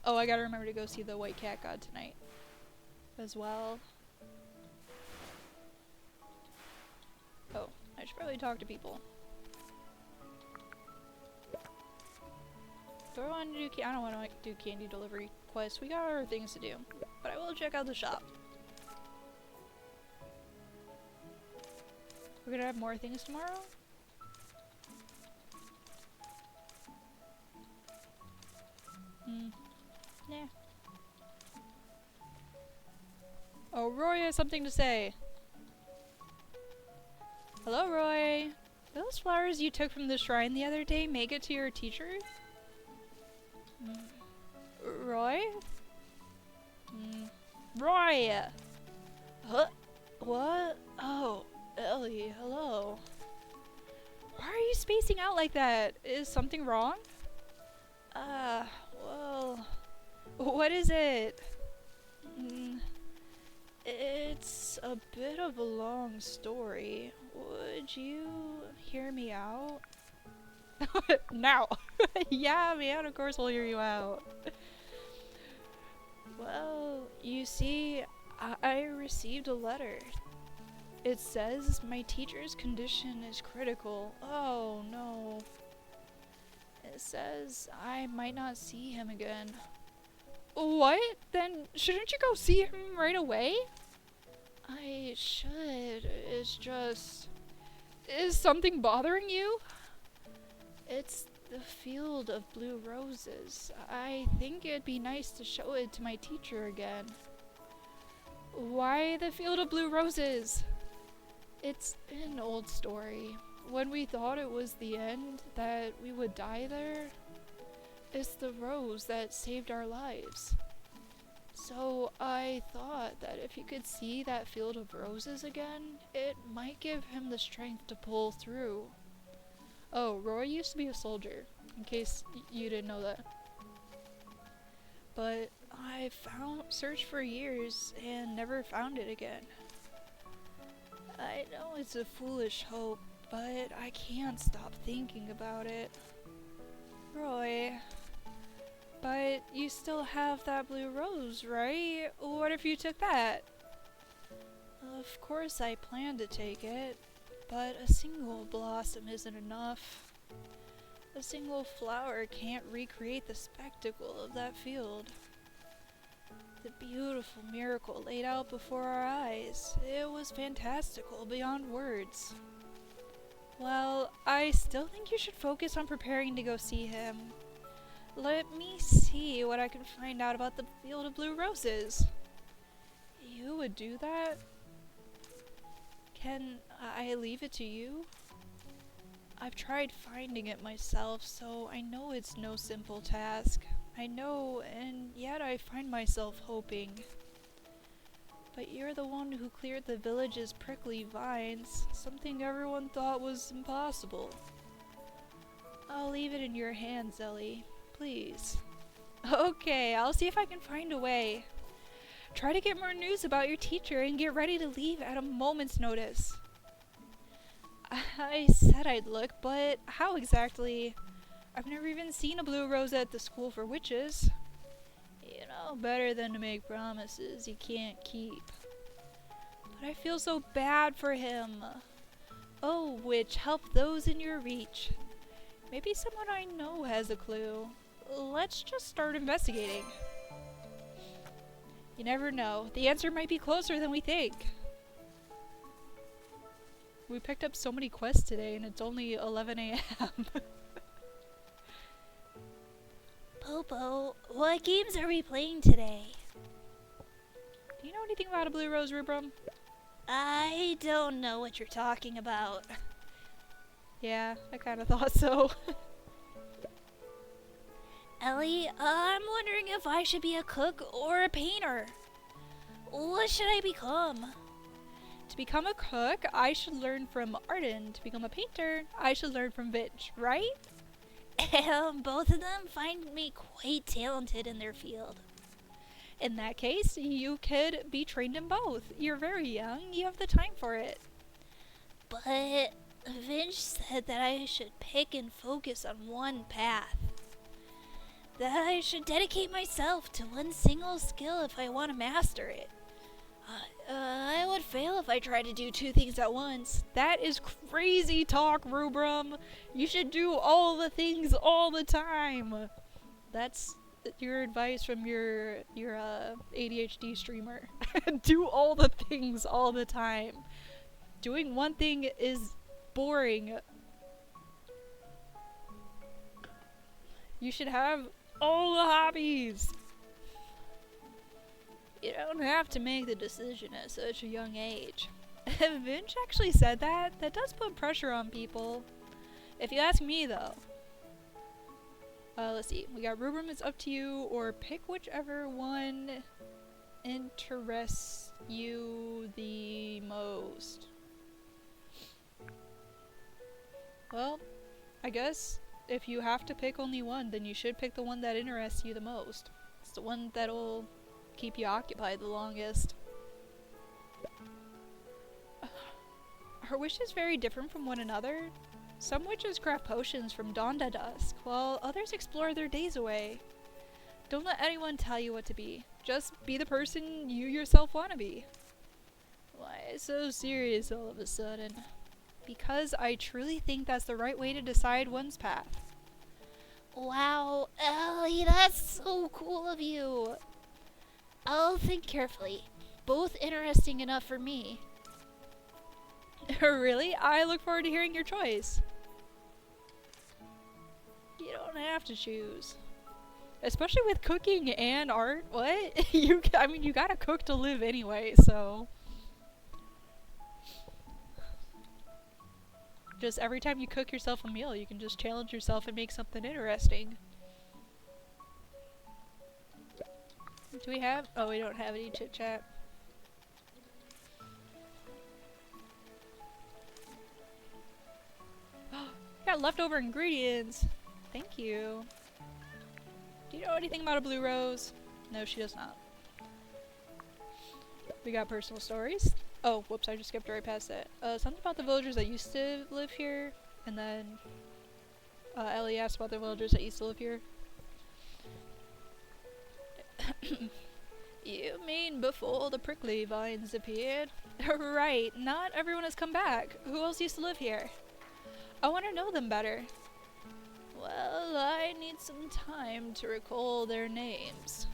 Oh, I gotta remember to go see the white cat god tonight. As well. Oh, I should probably talk to people. Do I want to do I don't want to do candy delivery quests. We got other things to do. But I will check out the shop. We're gonna have more things tomorrow? Nah. Oh, Roy has something to say. Hello, Roy. Those flowers you took from the shrine the other day make it to your teacher? Roy? Roy! Huh? What? Oh, Ellie, hello. Why are you spacing out like that? Is something wrong? Well... What is it? It's a bit of a long story. Would you hear me out? Now! Yeah, man, of course I'll hear you out. Well, you see, I received a letter. It says my teacher's condition is critical. Oh no. It says I might not see him again. What? Then shouldn't you go see him right away? I should. It's just... Is something bothering you? It's the field of blue roses. I think it'd be nice to show it to my teacher again. Why the field of blue roses? It's an old story. When we thought it was the end, that we would die there, it's the rose that saved our lives. So I thought that if he could see that field of roses again, it might give him the strength to pull through. Oh, Roy used to be a soldier, in case you didn't know that. But I searched for years and never found it again. I know it's a foolish hope, but I can't stop thinking about it. Roy, but you still have that blue rose, right? What if you took that? Of course I plan to take it, but a single blossom isn't enough. A single flower can't recreate the spectacle of that field. The beautiful miracle laid out before our eyes. It was fantastical beyond words. Well, I still think you should focus on preparing to go see him. Let me see what I can find out about the field of blue roses. You would do that? Can I leave it to you? I've tried finding it myself, so I know it's no simple task. I know, and yet I find myself hoping. But you're the one who cleared the village's prickly vines, something everyone thought was impossible. I'll leave it in your hands, Ellie. Please. Okay, I'll see if I can find a way. Try to get more news about your teacher and get ready to leave at a moment's notice. I said I'd look, but how exactly? I've never even seen a blue rose at the school for witches. You know better than to make promises you can't keep. But I feel so bad for him. Oh, witch, help those in your reach. Maybe someone I know has a clue. Let's just start investigating. You never know. The answer might be closer than we think. We picked up so many quests today and it's only 11 a.m. Popo, what games are we playing today? Do you know anything about a blue rose, Rubrum? I don't know what you're talking about. Yeah, I kinda thought so. Ellie, I'm wondering if I should be a cook or a painter. What should I become? To become a cook, I should learn from Arin. To become a painter, I should learn from Vitch, right? Both of them find me quite talented in their field. In that case, you could be trained in both. You're very young, you have the time for it. But Vince said that I should pick and focus on one path. That I should dedicate myself to one single skill if I want to master it. I would fail if I tried to do two things at once. That is crazy talk, Rubrum. You should do all the things all the time. That's your advice from your ADHD streamer. Do all the things all the time. Doing one thing is boring. You should have all the hobbies. You don't have to make the decision at such a young age. Vince actually said that. That does put pressure on people. If you ask me, though. Let's see. We got Rubrum, it's up to you, or pick whichever one interests you the most. Well, I guess if you have to pick only one, then you should pick the one that interests you the most. It's the one that'll keep you occupied the longest. Our wishes vary different from one another. Some witches craft potions from dawn to dusk, while others explore their days away. Don't let anyone tell you what to be. Just be the person you yourself want to be. Why so serious all of a sudden? Because I truly think that's the right way to decide one's path. Wow, Ellie, that's so cool of you. I'll think carefully. Both interesting enough for me. Really? I look forward to hearing your choice. You don't have to choose. Especially with cooking and art. What? I mean, you gotta cook to live anyway, so. Just every time you cook yourself a meal, you can just challenge yourself and make something interesting. Do we have? Oh, we don't have any chit chat. Got leftover ingredients. Thank you. Do you know anything about a blue rose? No, she does not. We got personal stories. Oh, whoops, I just skipped right past that. Something about the villagers that used to live here, and then Ellie asked about the villagers that used to live here. You mean before the prickly vines appeared? Right, not everyone has come back. Who else used to live here? I want to know them better. Well, I need some time to recall their names.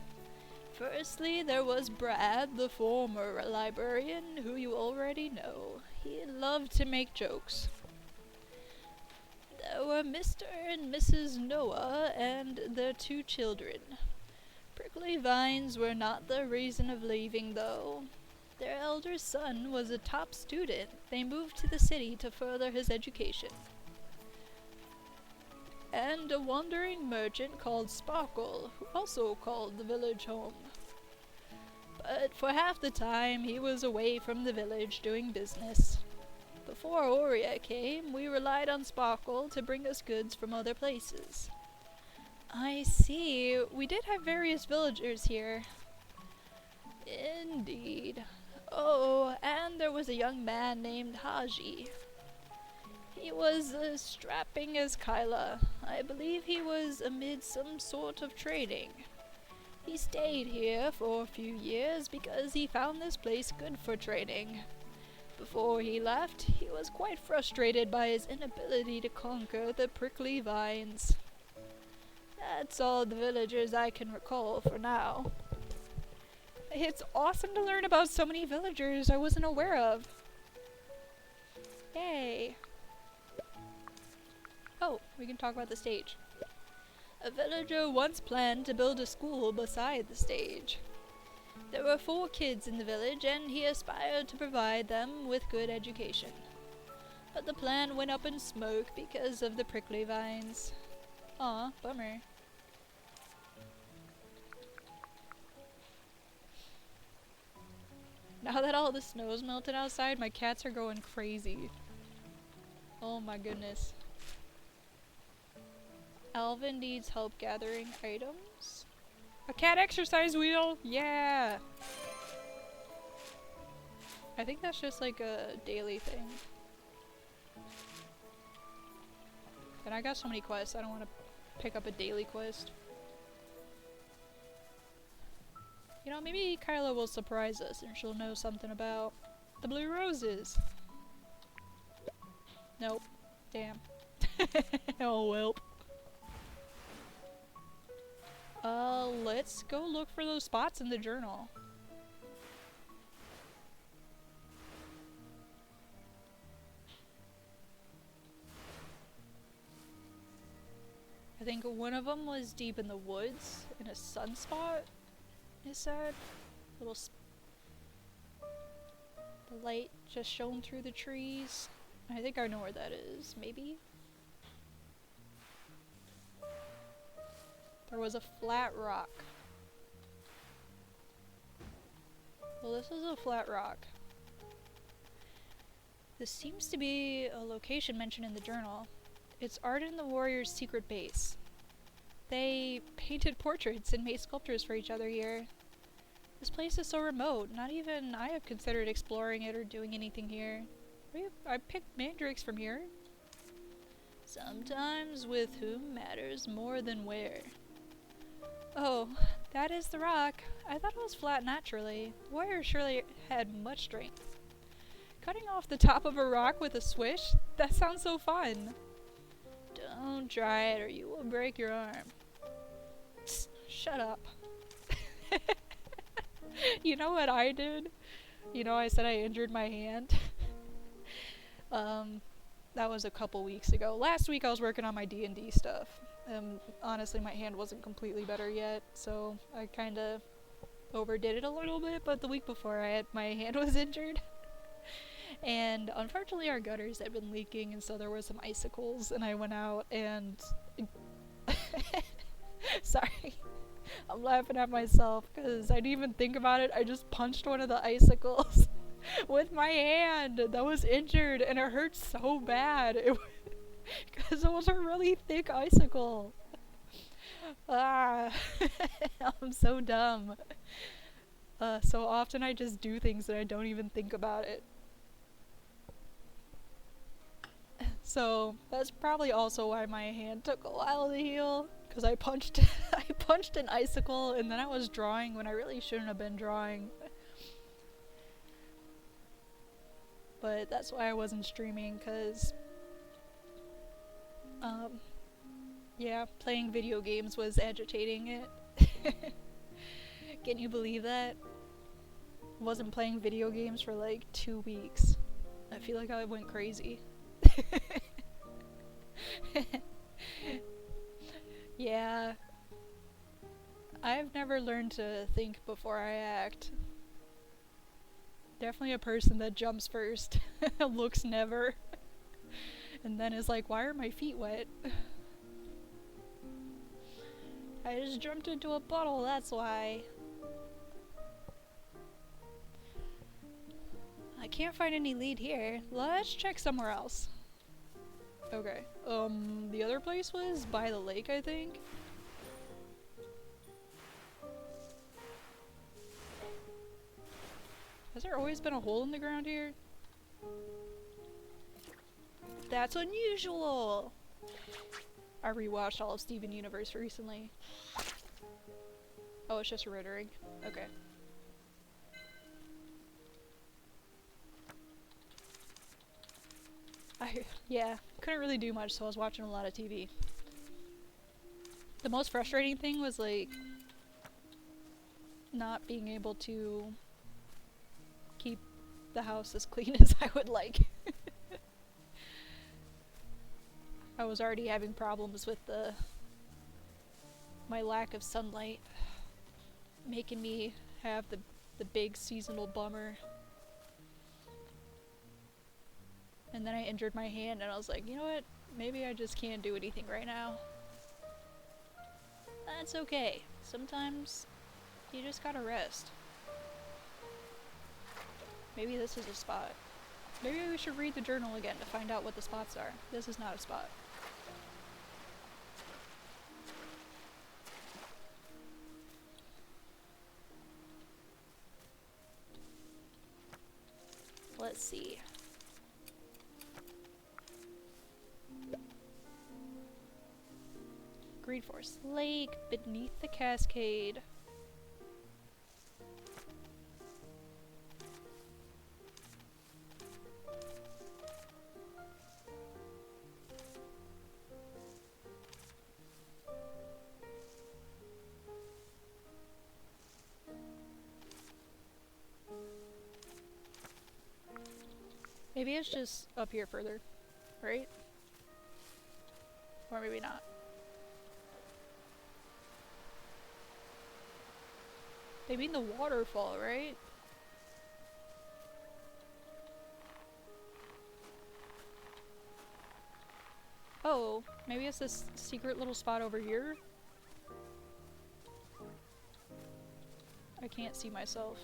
Firstly, there was Brad, the former librarian, who you already know. He loved to make jokes. There were Mr. and Mrs. Noah and their 2 children. Prickly vines were not the reason of leaving, though. Their elder son was a top student. They moved to the city to further his education. And a wandering merchant called Sparkle, who also called the village home. But for half the time, he was away from the village doing business. Before Aurea came, we relied on Sparkle to bring us goods from other places. I see. We did have various villagers here. Indeed. Oh, and there was a young man named Haji. He was as strapping as Kyla. I believe he was amid some sort of training. He stayed here for a few years because he found this place good for training. Before he left, he was quite frustrated by his inability to conquer the prickly vines. That's all the villagers I can recall for now. It's awesome to learn about so many villagers I wasn't aware of. Yay. Oh, we can talk about the stage. A villager once planned to build a school beside the stage. There were 4 kids in the village, and he aspired to provide them with good education. But the plan went up in smoke because of the prickly vines. Aw, bummer. Now that all the snow's melted outside, my cats are going crazy. Oh my goodness. Alvin needs help gathering items. A cat exercise wheel! Yeah! I think that's just like a daily thing. And I got so many quests, I don't want to pick up a daily quest. You know, maybe Kyla will surprise us and she'll know something about the blue roses. Nope. Damn. Oh, well. Let's go look for those spots in the journal. I think one of them was deep in the woods, in a sunspot, it said. The light just shone through the trees. I think I know where that is, maybe? There was a flat rock. Well, this is a flat rock. This seems to be a location mentioned in the journal. It's Arin the Warrior's secret base. They painted portraits and made sculptures for each other here. This place is so remote, not even I have considered exploring it or doing anything here. I picked mandrakes from here. Sometimes with whom matters more than where. Oh, that is the rock. I thought it was flat naturally. The warrior surely had much strength. Cutting off the top of a rock with a swish? That sounds so fun. Don't try it or you will break your arm. Psst, shut up. You know what I did? You know I said I injured my hand? That was a couple weeks ago. Last week I was working on my D&D stuff. Honestly, my hand wasn't completely better yet, so I kinda overdid it a little bit, but the week before my hand was injured. And unfortunately our gutters had been leaking, and so there were some icicles, and I went out and... Sorry. I'm laughing at myself, because I didn't even think about it. I just punched one of the icicles with my hand that was injured, and it hurt so bad. Because it was a really thick icicle. Ah, I'm so dumb. So often I just do things and I don't even think about it. So that's probably also why my hand took a while to heal, because I punched an icicle and then I was drawing when I really shouldn't have been drawing. But that's why I wasn't streaming, because yeah, playing video games was agitating it. Can you believe that? Wasn't playing video games for like 2 weeks. I feel like I went crazy. Yeah. I've never learned to think before I act. Definitely a person that jumps first. Looks never. And then is like, why are my feet wet? I just jumped into a puddle, that's why. I can't find any lead here. Let's check somewhere else. Okay. The other place was by the lake, I think. Has there always been a hole in the ground here? That's unusual! I rewatched all of Steven Universe recently. Oh, it's just a Rittering. Okay. Yeah, couldn't really do much, so I was watching a lot of TV. The most frustrating thing was, like, not being able to keep the house as clean as I would like. I was already having problems with my lack of sunlight, making me have the big seasonal bummer. And then I injured my hand and I was like, you know what? Maybe I just can't do anything right now. That's okay. Sometimes you just gotta rest. Maybe this is a spot. Maybe we should read the journal again to find out what the spots are. This is not a spot. Let's see. Green Forest Lake, beneath the cascade. Maybe it's just up here further, right? Or maybe not. They mean the waterfall, right? Oh, maybe it's this secret little spot over here? I can't see myself.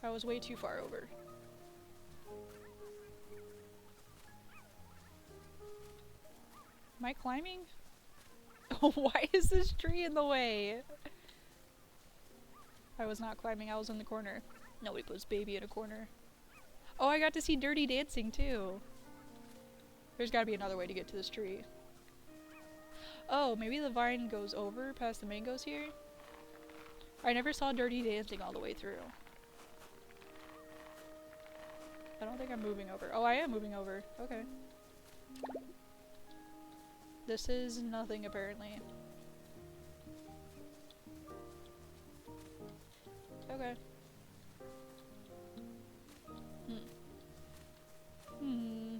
I was way too far over. Am I climbing? Why is this tree in the way? I was not climbing, I was in the corner. Nobody puts baby in a corner. Oh, I got to see Dirty Dancing too. There's gotta be another way to get to this tree. Oh, maybe the vine goes over past the mangoes here? I never saw Dirty Dancing all the way through. I don't think I'm moving over. Oh, I am moving over. Okay. This is nothing, apparently. Okay. Hmm.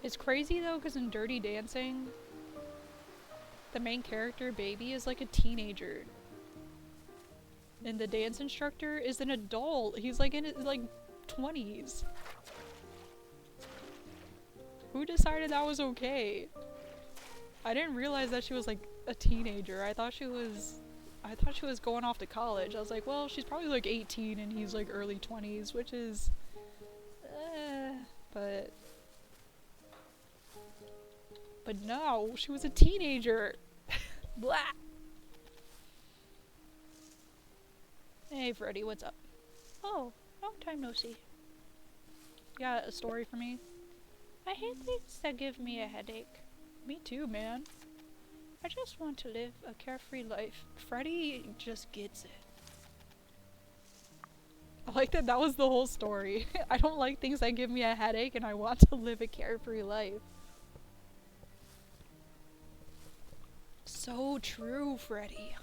It's crazy though, because in Dirty Dancing, the main character, Baby, is like a teenager. And the dance instructor is an adult. He's like in his like 20s. Who decided that was okay? I didn't realize that she was like a teenager. I thought she was going off to college. I was like, well, she's probably like 18 and he's like early 20s, which is but no, she was a teenager. Blah. Hey Freddy, what's up? Oh, long time no see. You got a story for me? I hate things that give me a headache. Me too, man. I just want to live a carefree life. Freddy just gets it. I like that that was the whole story. I don't like things that give me a headache and I want to live a carefree life. So true, Freddy.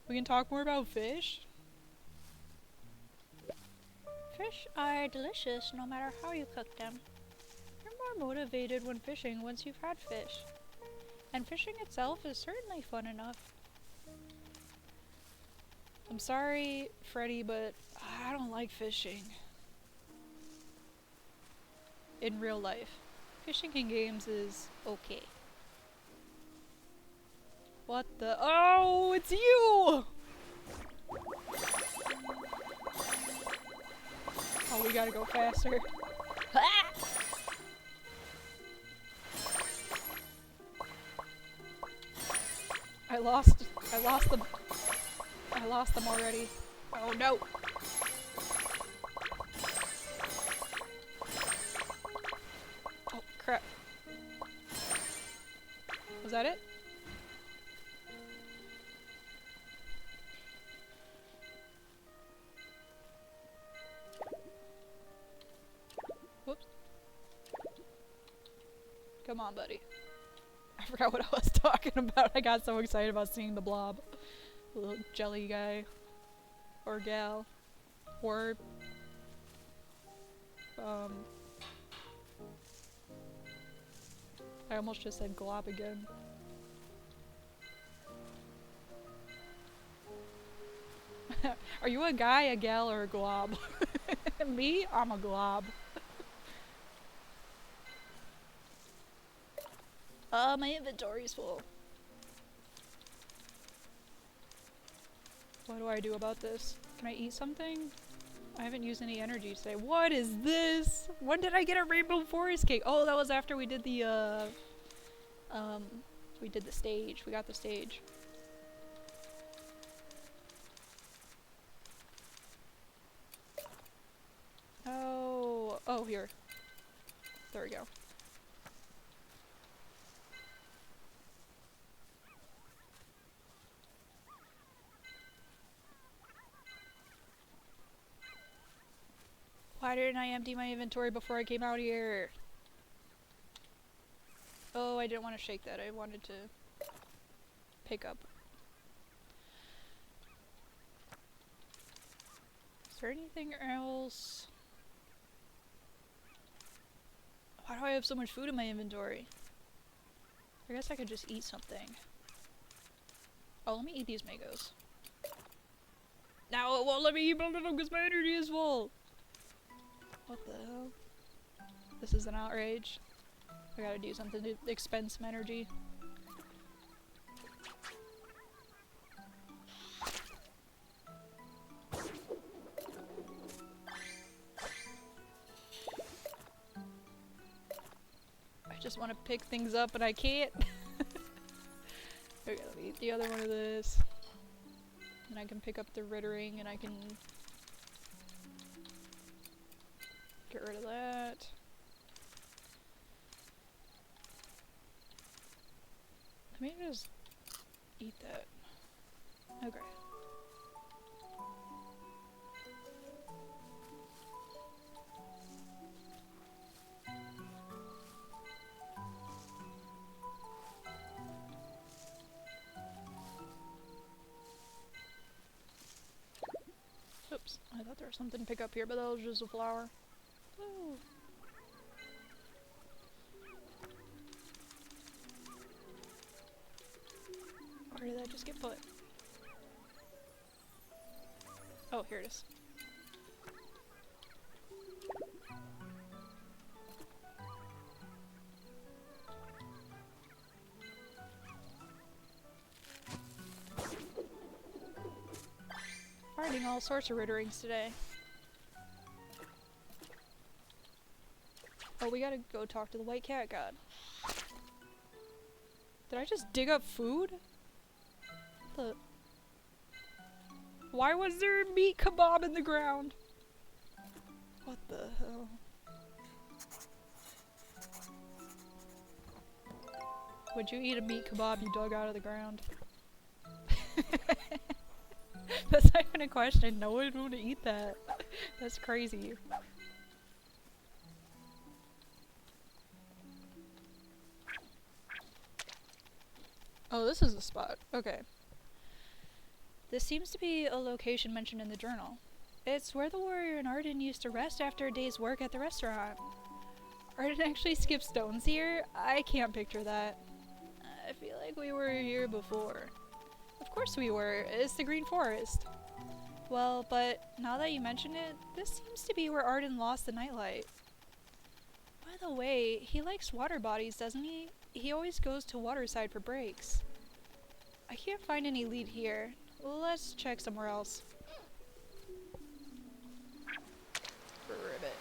We can talk more about fish? Fish are delicious no matter how you cook them. You're more motivated when fishing once you've had fish. And fishing itself is certainly fun enough. I'm sorry, Freddy, but I don't like fishing. In real life. Fishing in games is okay. What the— oh, it's you! Oh, we gotta go faster. I lost them already. Oh no! Oh crap. Was that it? Whoops. Come on, buddy. I forgot what I was talking about. I got so excited about seeing the blob. The little jelly guy. Or gal. Or I almost just said glob again. Are you a guy, a gal, or a glob? Me? I'm a glob. My inventory's full. What do I do about this? Can I eat something? I haven't used any energy today. What is this? When did I get a rainbow forest cake? Oh, that was after we did the, we did the stage. We got the stage. Oh, here. There we go. Why didn't I empty my inventory before I came out here? Oh, I didn't want to shake that. I wanted to pick up. there anything else? Why do I have so much food in my inventory? I guess I could just eat something. Oh, let me eat these mangoes. Now it won't let me eat both of them because my energy is full! What the hell? This is an outrage. I gotta do something to expend some energy. I just want to pick things up and I can't. Okay, let me eat the other one of this. And I can pick up the Rittering and I can get rid of that. Let me just eat that. Okay. Oops, I thought there was something to pick up here, but that was just a flower. Ooh. Where did that just get put? Oh, here it is. Finding all sorts of Ritterings today. Oh, we gotta go talk to the white cat god. Did I just dig up food? Why was there a meat kebab in the ground? What the hell? Would you eat a meat kebab you dug out of the ground? That's not even a question. No one would eat that. That's crazy. Oh, this is the spot. Okay. This seems to be a location mentioned in the journal. It's where the warrior and Arin used to rest after a day's work at the restaurant. Arin actually skipped stones here? I can't picture that. I feel like we were here before. Of course we were. It's the Green Forest. Well, but now that you mention it, this seems to be where Arin lost the nightlight. By the way, he likes water bodies, doesn't he? He always goes to Waterside for breaks. I can't find any lead here. Let's check somewhere else. Ribbit.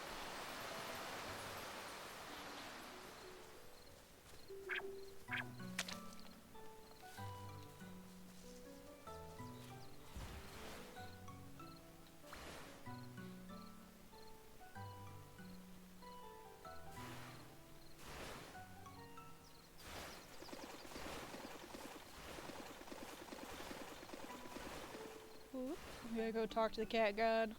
We gotta go talk to the cat god.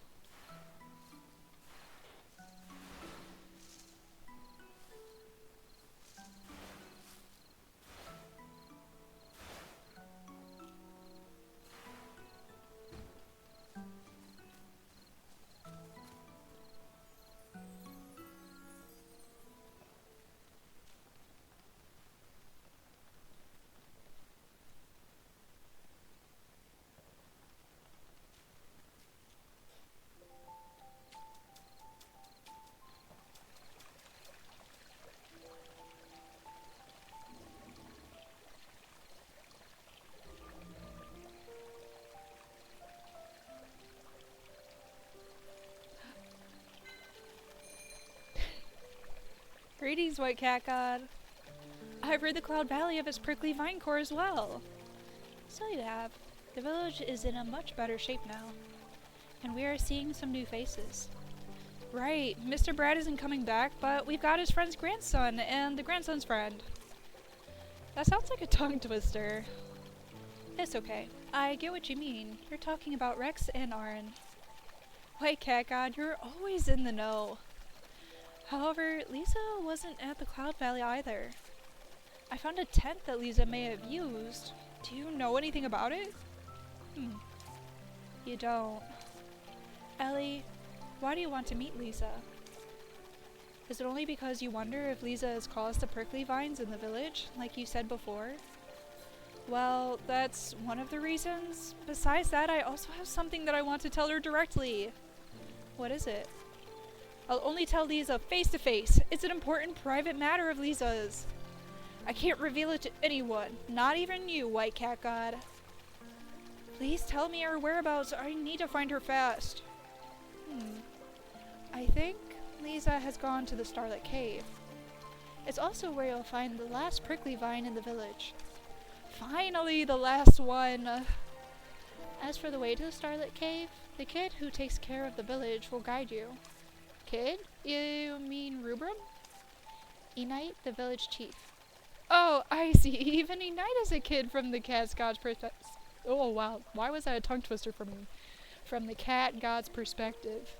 Greetings, White Cat God. I've heard the Cloud Valley of its prickly vine core as well. So you have. The village is in a much better shape now. And we are seeing some new faces. Right, Mr. Brad isn't coming back, but we've got his friend's grandson and the grandson's friend. That sounds like a tongue twister. It's okay. I get what you mean. You're talking about Rex and Arin. White Cat God, you're always in the know. However, Lisa wasn't at the Cloud Valley either. I found a tent that Lisa may have used. Do you know anything about it? You don't. Ellie, why do you want to meet Lisa? Is it only because you wonder if Lisa has caused the prickly vines in the village, like you said before? Well, that's one of the reasons. Besides that, I also have something that I want to tell her directly. What is it? I'll only tell Lisa face to face. It's an important private matter of Lisa's. I can't reveal it to anyone, not even you, White Cat God. Please tell me her whereabouts. I need to find her fast. I think Lisa has gone to the Starlit Cave. It's also where you'll find the last prickly vine in the village. Finally, the last one! As for the way to the Starlit Cave, the kid who takes care of the village will guide you. Kid? You mean Rubrum? Enite, the village chief. Oh, I see. Even Enite is a kid from the Cat God's perspective. Oh, wow. Why was that a tongue twister for me? From the Cat God's perspective.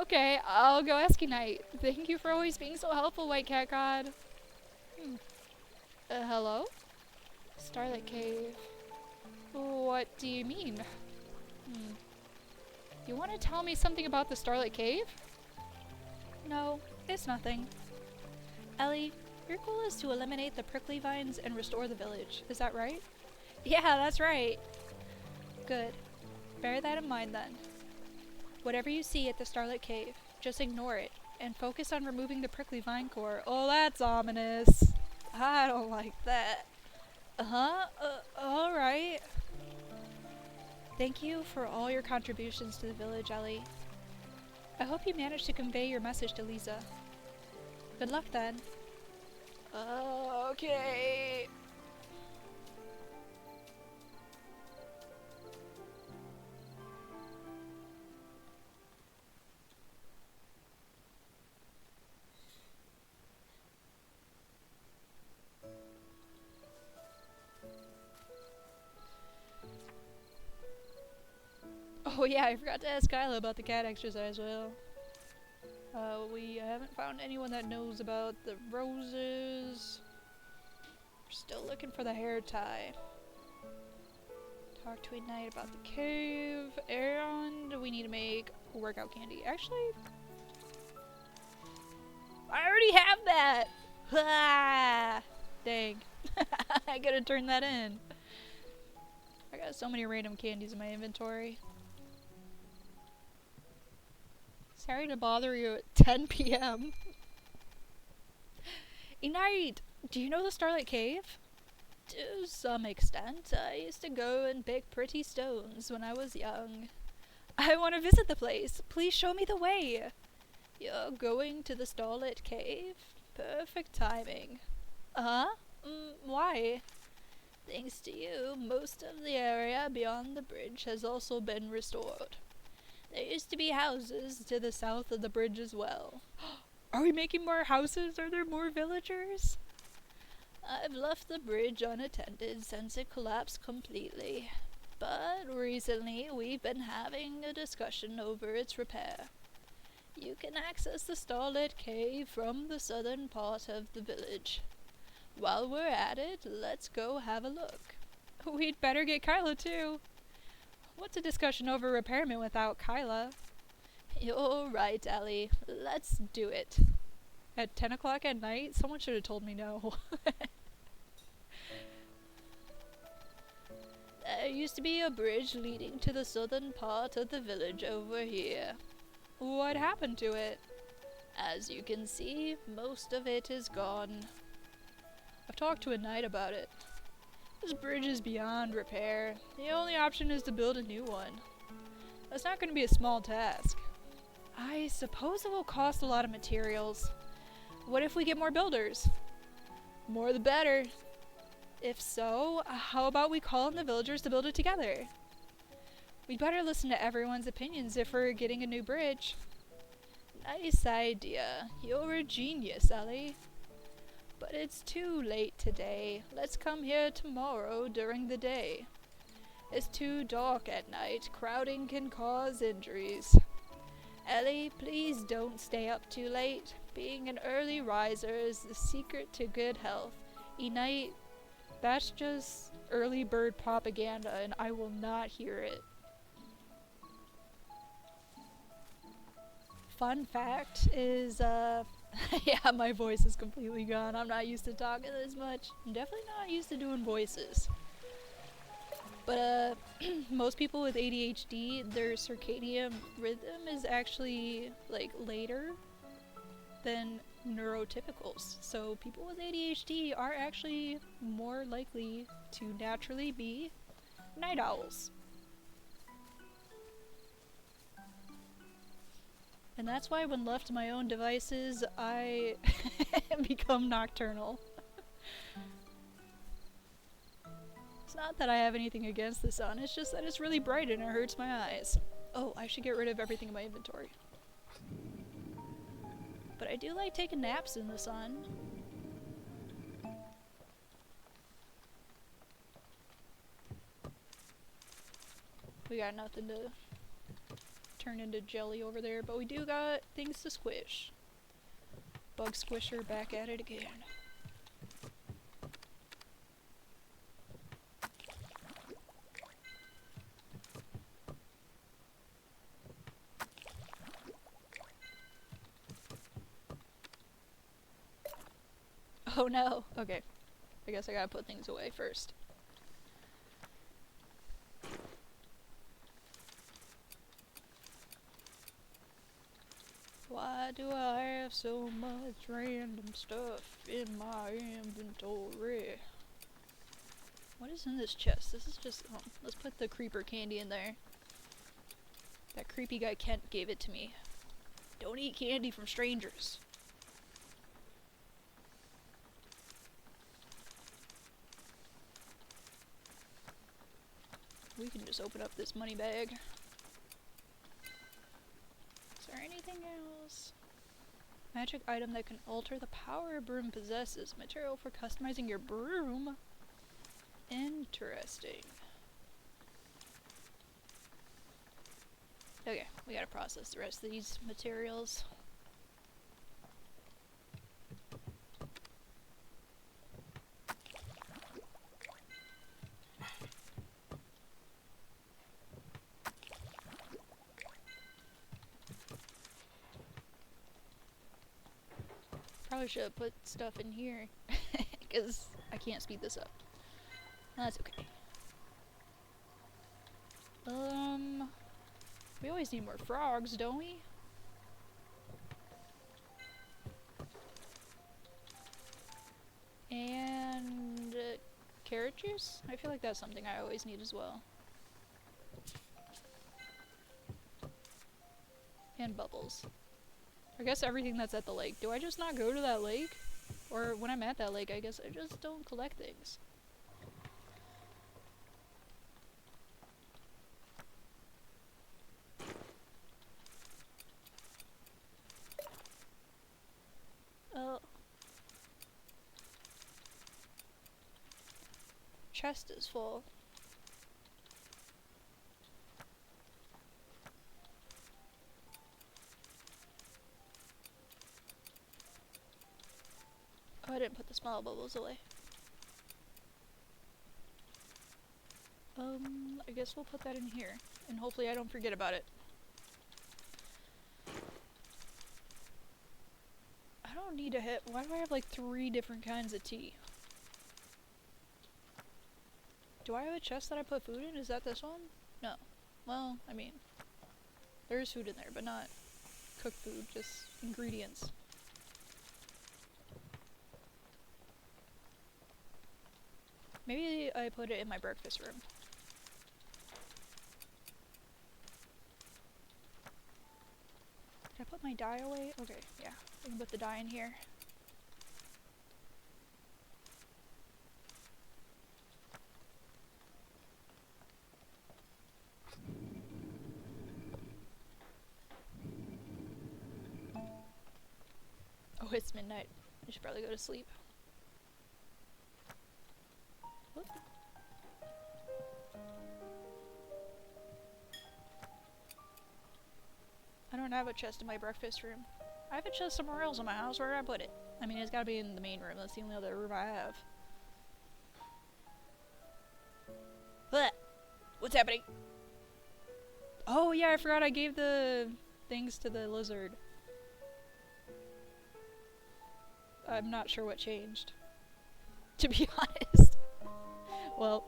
Okay, I'll go ask Enite. Thank you for always being so helpful, White Cat God. Hello? Starlit Cave. What do you mean? You want to tell me something about the Starlit Cave? No, it's nothing. Ellie, your goal is to eliminate the prickly vines and restore the village. Is that right? Yeah, that's right. Good. Bear that in mind then. Whatever you see at the Starlit Cave, just ignore it and focus on removing the prickly vine core. Oh, that's ominous. I don't like that. Alright. Thank you for all your contributions to the village, Ellie. I hope you managed to convey your message to Lisa. Good luck then. Okay. Oh yeah, I forgot to ask Kyla about the cat exercise wheel. We haven't found anyone that knows about the roses. We're still looking for the hair tie. Talk to Ignite about the cave, and we need to make workout candy. Actually, I already have that! Ah, dang. I gotta turn that in. I got so many random candies in my inventory. Sorry to bother you at 10 p.m. Ignite! Do you know the Starlit Cave? To some extent. I used to go and pick pretty stones when I was young. I want to visit the place. Please show me the way. You're going to the Starlit Cave? Perfect timing. Why? Thanks to you, most of the area beyond the bridge has also been restored. There used to be houses to the south of the bridge as well. Are we making more houses? Are there more villagers? I've left the bridge unattended since it collapsed completely. But recently we've been having a discussion over its repair. You can access the Starlit Cave from the southern part of the village. While we're at it, let's go have a look. We'd better get Kyla too. What's a discussion over repairment without Kyla? You're right, Ellie. Let's do it. At 10 o'clock at night? Someone should have told me no. There used to be a bridge leading to the southern part of the village over here. What happened to it? As you can see, most of it is gone. I've talked to Ignite about it. This bridge is beyond repair. The only option is to build a new one. That's not going to be a small task. I suppose it will cost a lot of materials. What if we get more builders? More the better. If so, how about we call on the villagers to build it together? We'd better listen to everyone's opinions if we're getting a new bridge. Nice idea. You're a genius, Ellie. But it's too late today. Let's come here tomorrow during the day. It's too dark at night. Crowding can cause injuries. Ellie, please don't stay up too late. Being an early riser is the secret to good health. Ignite, that's just early bird propaganda and I will not hear it. fun fact is, yeah, my voice is completely gone. I'm not used to talking this much. I'm definitely not used to doing voices. But, most people with ADHD, their circadian rhythm is actually, like, later than neurotypicals. So people with ADHD are actually more likely to naturally be night owls. And that's why when left to my own devices, I become nocturnal. It's not that I have anything against the sun, it's just that it's really bright and it hurts my eyes. Oh, I should get rid of everything in my inventory. But I do like taking naps in the sun. We got nothing to turn into jelly over there, but we do got things to squish. Bug squisher back at it again. Oh no, okay. I guess I gotta put things away first. Why do I have so much random stuff in my inventory? What is in this chest? This is just, oh, let's put the creeper candy in there. That creepy guy Kent gave it to me. Don't eat candy from strangers. We can just open up this money bag. Is there anything else? Magic item that can alter the power a broom possesses. Material for customizing your broom. Interesting. Okay, we gotta process the rest of these materials. Probably should have put stuff in here, because I can't speed this up. That's okay. We always need more frogs, don't we? And carrot juice? I feel like that's something I always need as well. And bubbles. I guess everything that's at the lake. Do I just not go to that lake? Or when I'm at that lake, I guess I just don't collect things. Oh. Chest is full. Oh, I didn't put the small bubbles away. I guess we'll put that in here. And hopefully I don't forget about it. I don't need to hit. Why do I have like 3 different kinds of tea? Do I have a chest that I put food in? Is that this one? No. Well, I mean, there is food in there, but not cooked food, just ingredients. Maybe I put it in my breakfast room. Did I put my dye away? Okay, yeah. I can put the dye in here. Oh, it's midnight. I should probably go to sleep. Whoop. I don't have a chest in my breakfast room. I have a chest somewhere else in my house. Where did I put it? I mean, it's gotta be in the main room. That's the only other room I have. Blech. What's happening? Oh yeah, I forgot I gave the things to the lizard. I'm not sure what changed. To be honest. Well.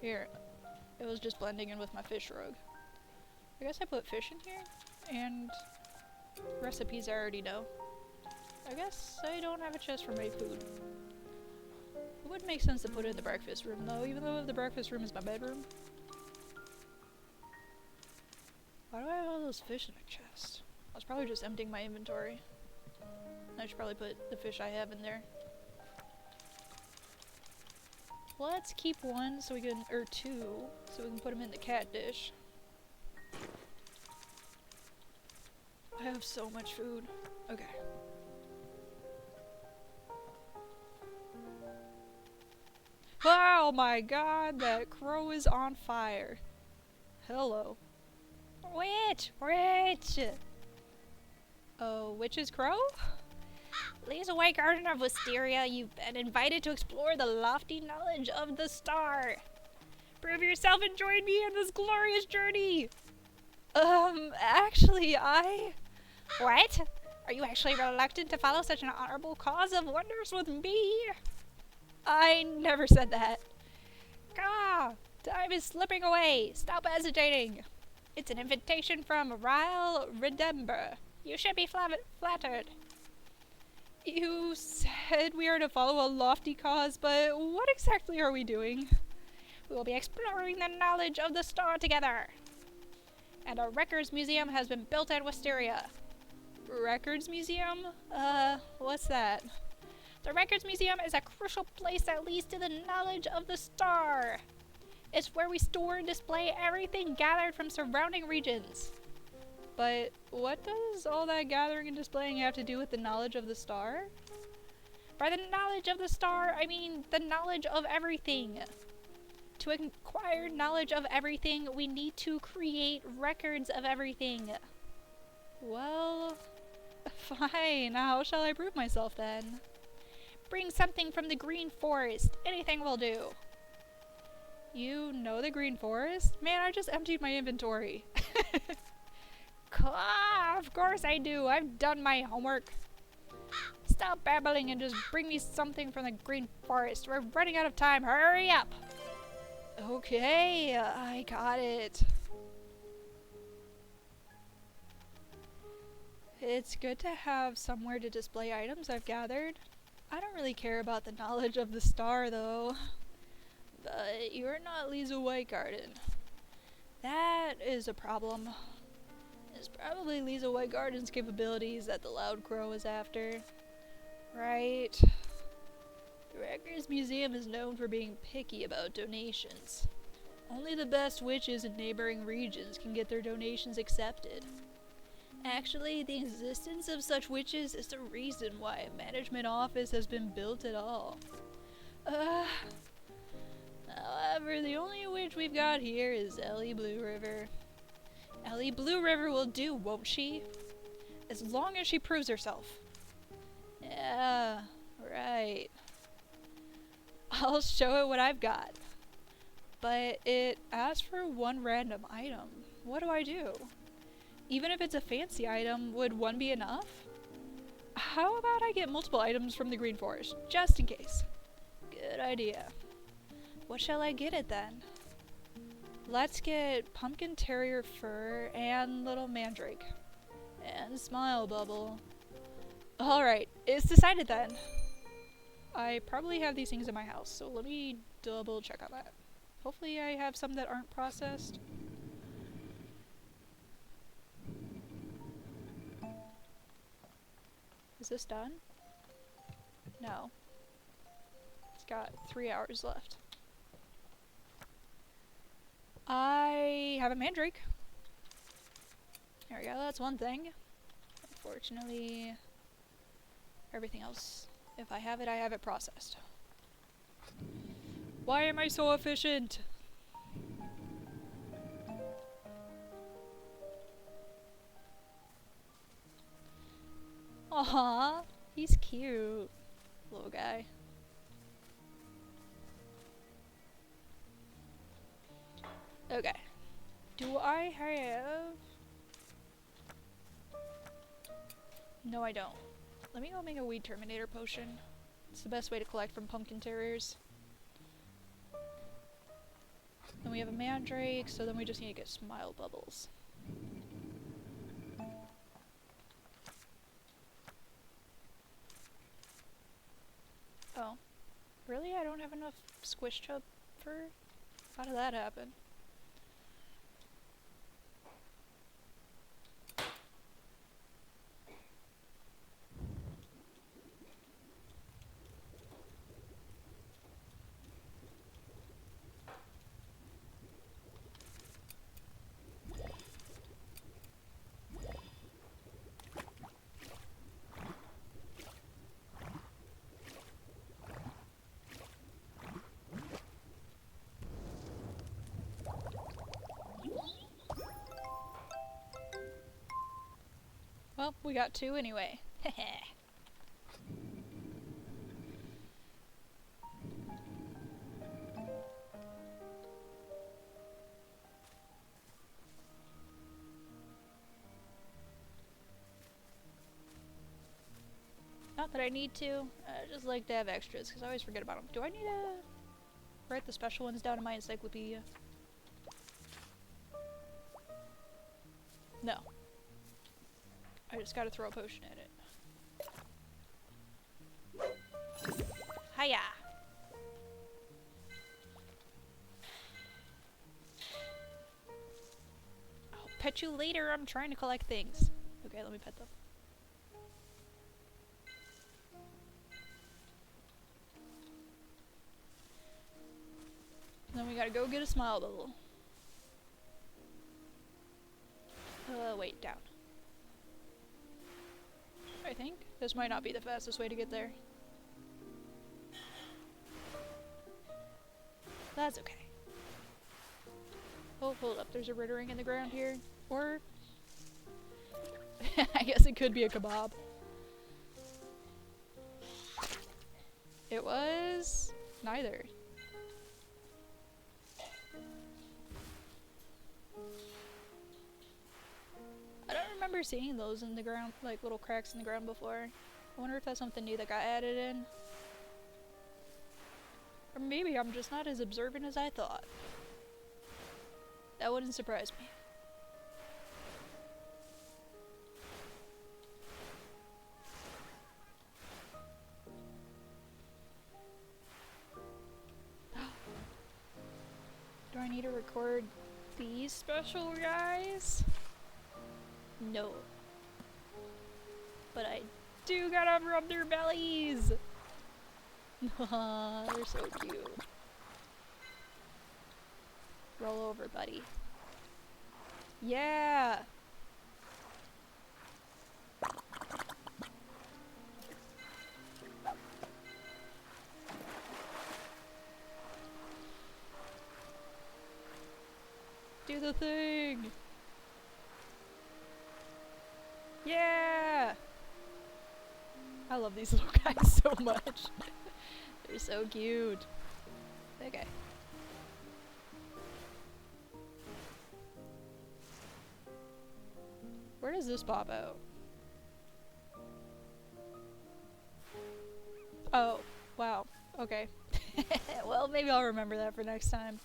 Here. It was just blending in with my fish rug. I guess I put fish in here, and recipes I already know. I guess I don't have a chest for my food. It would make sense to put it in the breakfast room though, even though the breakfast room is my bedroom. Why do I have all those fish in a chest? I was probably just emptying my inventory. I should probably put the fish I have in there. Let's keep one so we can, or two, so we can put them in the cat dish. I have so much food. Okay. Oh my god, that crow is on fire. Hello. Witch! Witch! Oh, witch's crow? Lisa White Garden of Wisteria, you've been invited to explore the lofty knowledge of the star. Prove yourself and join me in this glorious journey! Actually, What? Are you actually reluctant to follow such an honorable cause of wonders with me? I never said that. Gah! Time is slipping away. Stop hesitating. It's an invitation from Ryle Redember. You should be flattered. You said we are to follow a lofty cause, but what exactly are we doing? We will be exploring the knowledge of the star together. And a records museum has been built at Wisteria. Records museum? What's that? The records museum is a crucial place that leads to the knowledge of the star. It's where we store and display everything gathered from surrounding regions. But what does all that gathering and displaying have to do with the knowledge of the star? By the knowledge of the star, I mean the knowledge of everything. To acquire knowledge of everything, we need to create records of everything. Well, fine. How shall I prove myself then? Bring something from the green forest. Anything will do. You know the green forest? Man, I just emptied my inventory. Of course I do. I've done my homework. Stop babbling and just bring me something from the green forest. We're running out of time. Hurry up! Okay, I got it. It's good to have somewhere to display items I've gathered. I don't really care about the knowledge of the star, though. But you're not Lisa Whitegarden. That is a problem. It's probably Lisa Whitegarden's capabilities that the Loud Crow is after. Right? The Records Museum is known for being picky about donations. Only the best witches in neighboring regions can get their donations accepted. Actually, the existence of such witches is the reason why a management office has been built at all. However, the only witch we've got here is Ellie Blue River. Ellie Blue River will do, won't she? As long as she proves herself. Yeah, right. I'll show it what I've got. But it asks for one random item. What do I do? Even if it's a fancy item, would one be enough? How about I get multiple items from the Green Forest, just in case? Good idea. What shall I get it then? Let's get Pumpkin Terrier Fur and Little Mandrake. And Smile Bubble. Alright, it's decided then. I probably have these things in my house, so let me double check on that. Hopefully I have some that aren't processed. Is this done? No. It's got 3 hours left. I have a mandrake. There we go, that's one thing. Unfortunately, everything else, if I have it processed. Why am I so efficient? Aww, he's cute. Little guy. Okay. Do I have... No, I don't. Let me go make a weed terminator potion. It's the best way to collect from pumpkin terriers. Then we have a mandrake, so then we just need to get smile bubbles. Oh. Really? I don't have enough squish chub for... How did that happen? Well, we got 2 anyway. Heh. Not that I need to, I just like to have extras, because I always forget about them. Do I need to write the special ones down in my encyclopedia? No. I just gotta throw a potion at it. Hiya! I'll pet you later, I'm trying to collect things. Okay, let me pet them. Then we gotta go get a smile bubble. Wait, down. I think. This might not be the fastest way to get there. That's okay. Oh, hold up. There's a rittering in the ground here. Or... I guess it could be a kebab. It was... neither. I don't remember seeing those in the ground, like little cracks in the ground before. I wonder if that's something new that got added in. Or maybe I'm just not as observant as I thought. That wouldn't surprise me. Do I need to record these special guys? No. But I do gotta rub their bellies! They're so cute. Roll over, buddy. Yeah! Do the thing! Yeah! I love these little guys so much. They're so cute. Okay. Where does this pop out? Oh, wow. Okay. Well, maybe I'll remember that for next time.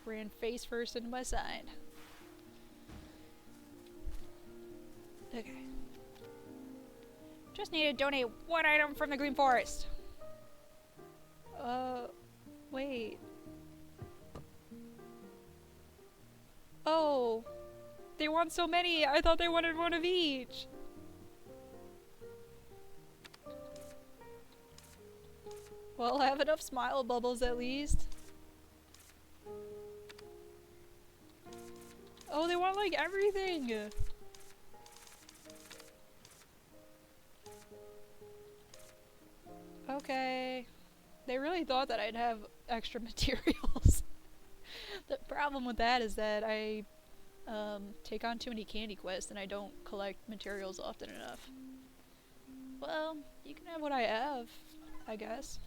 Ran face first into my side. Okay. Just need to donate 1 item from the Green Forest. Wait. Oh. They want so many. I thought they wanted 1 of each. Well, I have enough smile bubbles at least. Oh, they want like everything. Okay. They really thought that I'd have extra materials. The problem with that is that I take on too many candy quests and I don't collect materials often enough. Well, you can have what I have, I guess.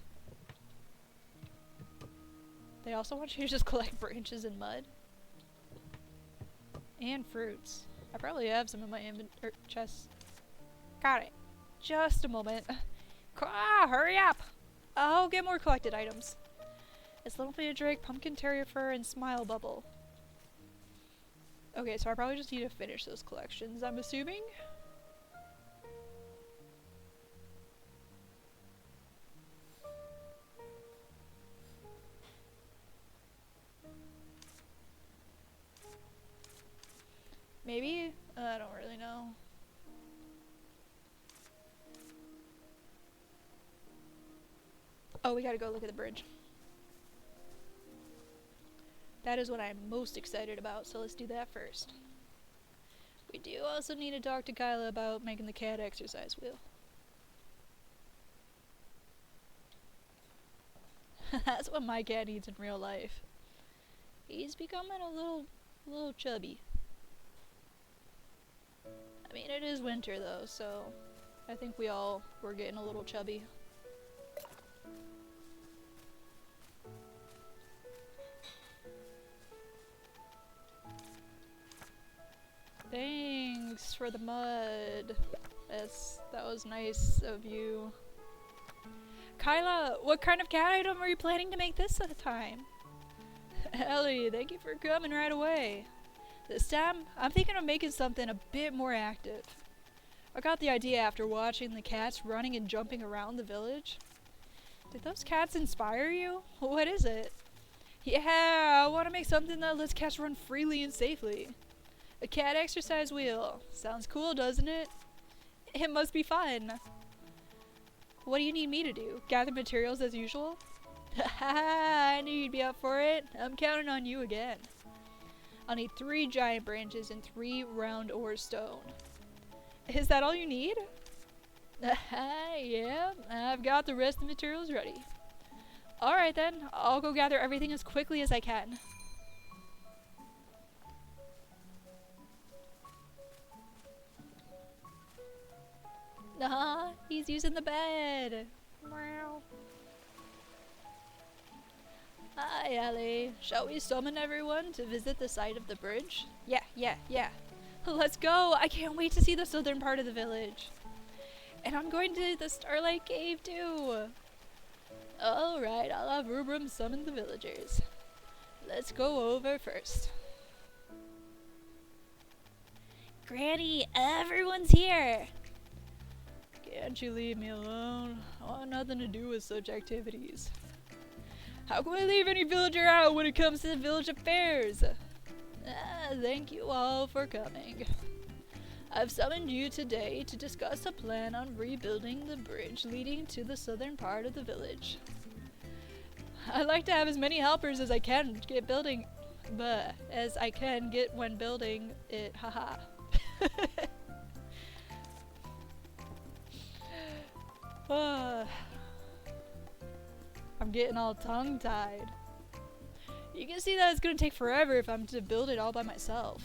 They also want you to just collect branches and mud. And fruits. I probably have some in my chest. Got it. Just a moment. Hurry up! I'll get more collected items. It's Little Mandrake, Pumpkin Terrier Fur, and Smile Bubble. Okay, so I probably just need to finish those collections, I'm assuming? Maybe? I don't really know. Oh, we gotta go look at the bridge. That is what I'm most excited about, so let's do that first. We do also need to talk to Kyla about making the cat exercise wheel. That's what my cat needs in real life. He's becoming a little chubby. I mean, it is winter though, so I think we all were getting a little chubby. Thanks for the mud. That was nice of you. Kyla, what kind of cat item are you planning to make this time? Ellie, thank you for coming right away. This time, I'm thinking of making something a bit more active. I got the idea after watching the cats running and jumping around the village. Did those cats inspire you? What is it? Yeah, I want to make something that lets cats run freely and safely. A cat exercise wheel. Sounds cool, doesn't it? It must be fun. What do you need me to do? Gather materials as usual? I knew you'd be up for it. I'm counting on you again. I'll need 3 giant branches and 3 round ore stone. Is that all you need? Yeah, I've got the rest of the materials ready. Alright then, I'll go gather everything as quickly as I can. Nah, he's using the bed. Meow. Hi, Ellie. Shall we summon everyone to visit the site of the bridge? Yeah. Let's go! I can't wait to see the southern part of the village. And I'm going to the Starlight Cave too. Alright, I'll have Rubrum summon the villagers. Let's go over first. Granny, everyone's here! Can't you leave me alone? I want nothing to do with such activities. How can we leave any villager out when it comes to the village affairs? Thank you all for coming. I've summoned you today to discuss a plan on rebuilding the bridge leading to the southern part of the village. I'd like to have as many helpers as I can get when building it, haha. I'm getting all tongue-tied. You can see that it's gonna take forever if I'm to build it all by myself.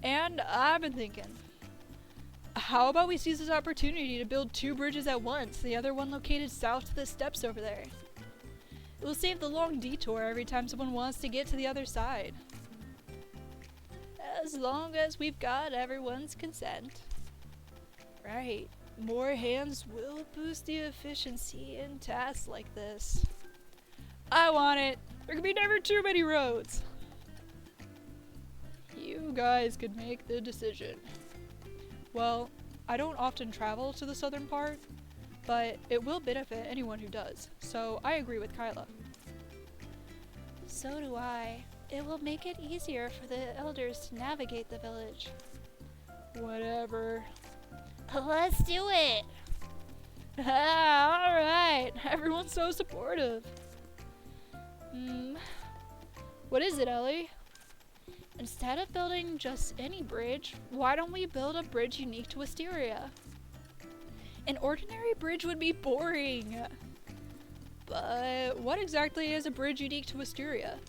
And I've been thinking, how about we seize this opportunity to build 2 bridges at once, the other one located south to the steps over there. It will save the long detour every time someone wants to get to the other side. As long as we've got everyone's consent. Right. More hands will boost the efficiency in tasks like this. I want it! There can be never too many roads! You guys could make the decision. Well, I don't often travel to the southern part, but it will benefit anyone who does, so I agree with Kyla. So do I. It will make it easier for the elders to navigate the village. Whatever. Let's do it! Alright! Everyone's so supportive. What is it, Ellie? Instead of building just any bridge, why don't we build a bridge unique to Wisteria? An ordinary bridge would be boring. But what exactly is a bridge unique to Wisteria?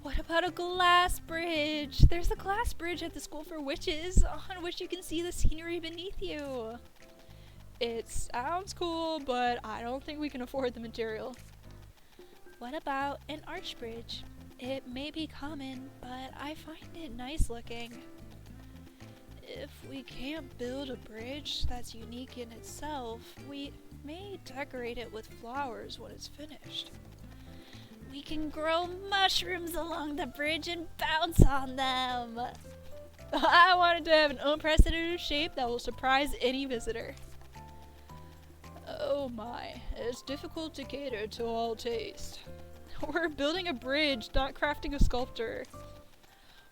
What about a glass bridge? There's a glass bridge at the School for Witches on which you can see the scenery beneath you. It sounds cool, but I don't think we can afford the material. What about an arch bridge? It may be common, but I find it nice looking. If we can't build a bridge that's unique in itself, we may decorate it with flowers when it's finished. We can grow mushrooms along the bridge and bounce on them. I wanted to have an unprecedented shape that will surprise any visitor. Oh my, it's difficult to cater to all taste. We're building a bridge, not crafting a sculptor.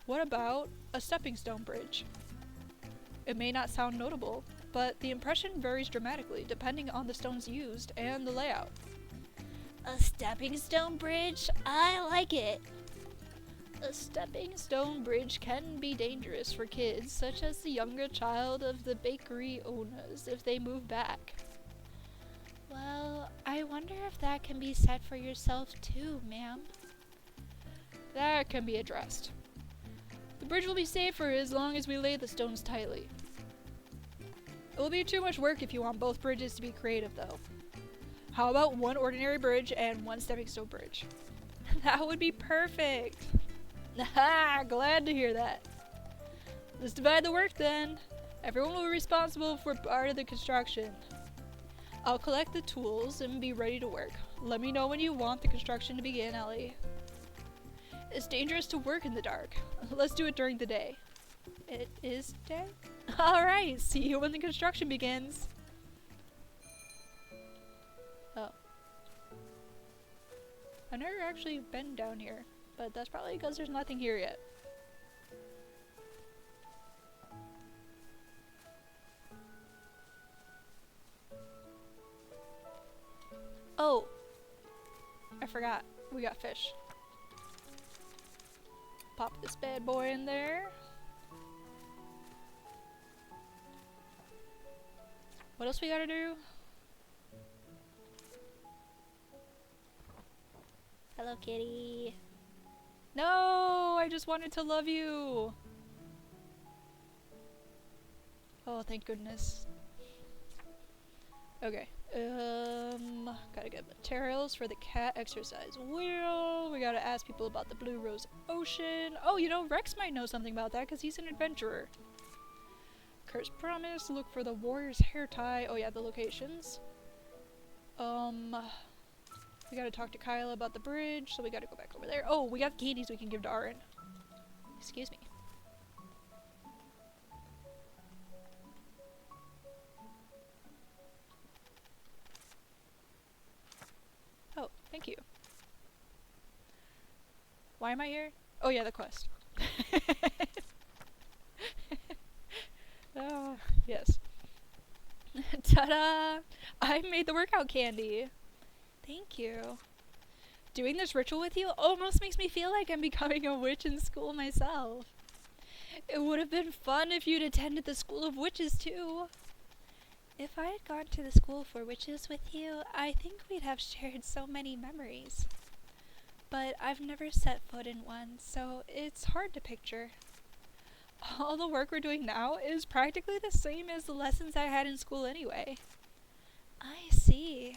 What about a stepping stone bridge? It may not sound notable, but the impression varies dramatically depending on the stones used and the layout. A stepping stone bridge? I like it. A stepping stone bridge can be dangerous for kids, such as the younger child of the bakery owners, if they move back. Well, I wonder if that can be said for yourself too, ma'am. That can be addressed. The bridge will be safer as long as we lay the stones tightly. It will be too much work if you want both bridges to be creative, though. How about one ordinary bridge and one stepping stone bridge? That would be perfect! Haha, glad to hear that. Let's divide the work then. Everyone will be responsible for part of the construction. I'll collect the tools and be ready to work. Let me know when you want the construction to begin, Ellie. It's dangerous to work in the dark. Let's do it during the day. It is day? Alright, see you when the construction begins. Oh. I've never actually been down here, but that's probably because there's nothing here yet. Oh! I forgot. We got fish. Pop this bad boy in there. What else we gotta do? Hello, kitty. No! I just wanted to love you! Oh, thank goodness. Okay. Gotta get materials for the cat exercise wheel. We gotta ask people about the Blue Rose Ocean. Oh, you know, Rex might know something about that because he's an adventurer. Cursed Promise, look for the warrior's hair tie. Oh yeah, the locations. We gotta talk to Kyla about the bridge, so we gotta go back over there. Oh, we got candies we can give to Arin. Excuse me. Oh, thank you. Why am I here? Oh yeah, the quest. Yes. Ta-da! I made the workout candy. Thank you. Doing this ritual with you almost makes me feel like I'm becoming a witch in school myself. It would have been fun if you'd attended the School of Witches too. If I had gone to the School for Witches with you, I think we'd have shared so many memories. But I've never set foot in one, so it's hard to picture. All the work we're doing now is practically the same as the lessons I had in school anyway. I see.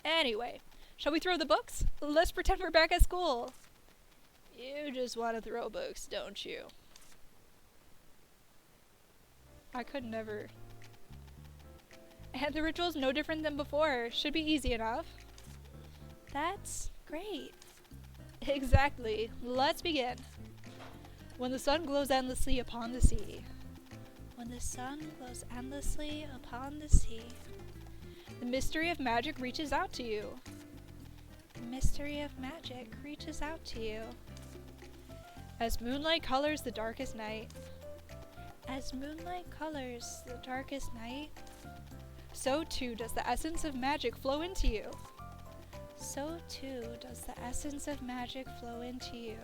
Anyway, shall we throw the books? Let's pretend we're back at school. You just want to throw books, don't you? I could never. And the ritual's no different than before. Should be easy enough. That's great. Exactly. Let's begin. When the sun glows endlessly upon the sea. When the sun glows endlessly upon the sea. The mystery of magic reaches out to you. The mystery of magic reaches out to you. As moonlight colors the darkest night. As moonlight colors the darkest night. So too does the essence of magic flow into you. So too does the essence of magic flow into you.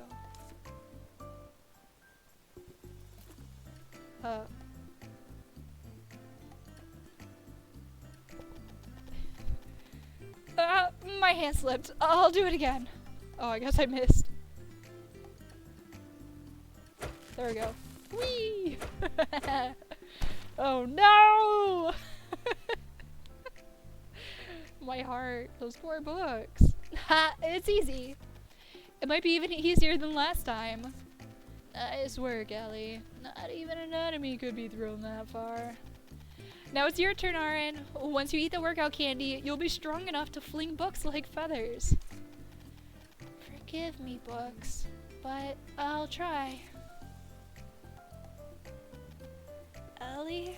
My hand slipped. I'll do it again. Oh, I guess I missed. There we go. Whee! Oh no! My heart. Those poor books. Ha! It's easy. It might be even easier than last time. Nice work, Ellie. Not even an enemy could be thrown that far. Now it's your turn, Arin. Once you eat the workout candy, you'll be strong enough to fling books like feathers. Forgive me, books, but I'll try. Ellie,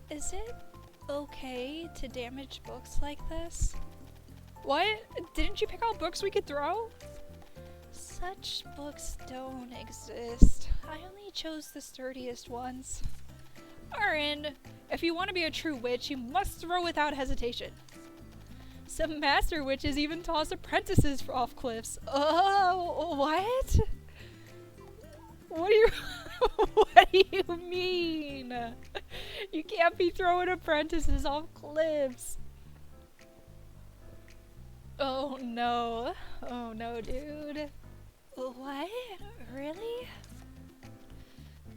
is it okay to damage books like this? What? Didn't you pick out books we could throw? Such books don't exist. I only chose the sturdiest ones. Arin, if you want to be a true witch, you must throw without hesitation. Some master witches even toss apprentices off cliffs. Oh, what? What do you what do you mean? You can't be throwing apprentices off cliffs. Oh no, dude. What? Really?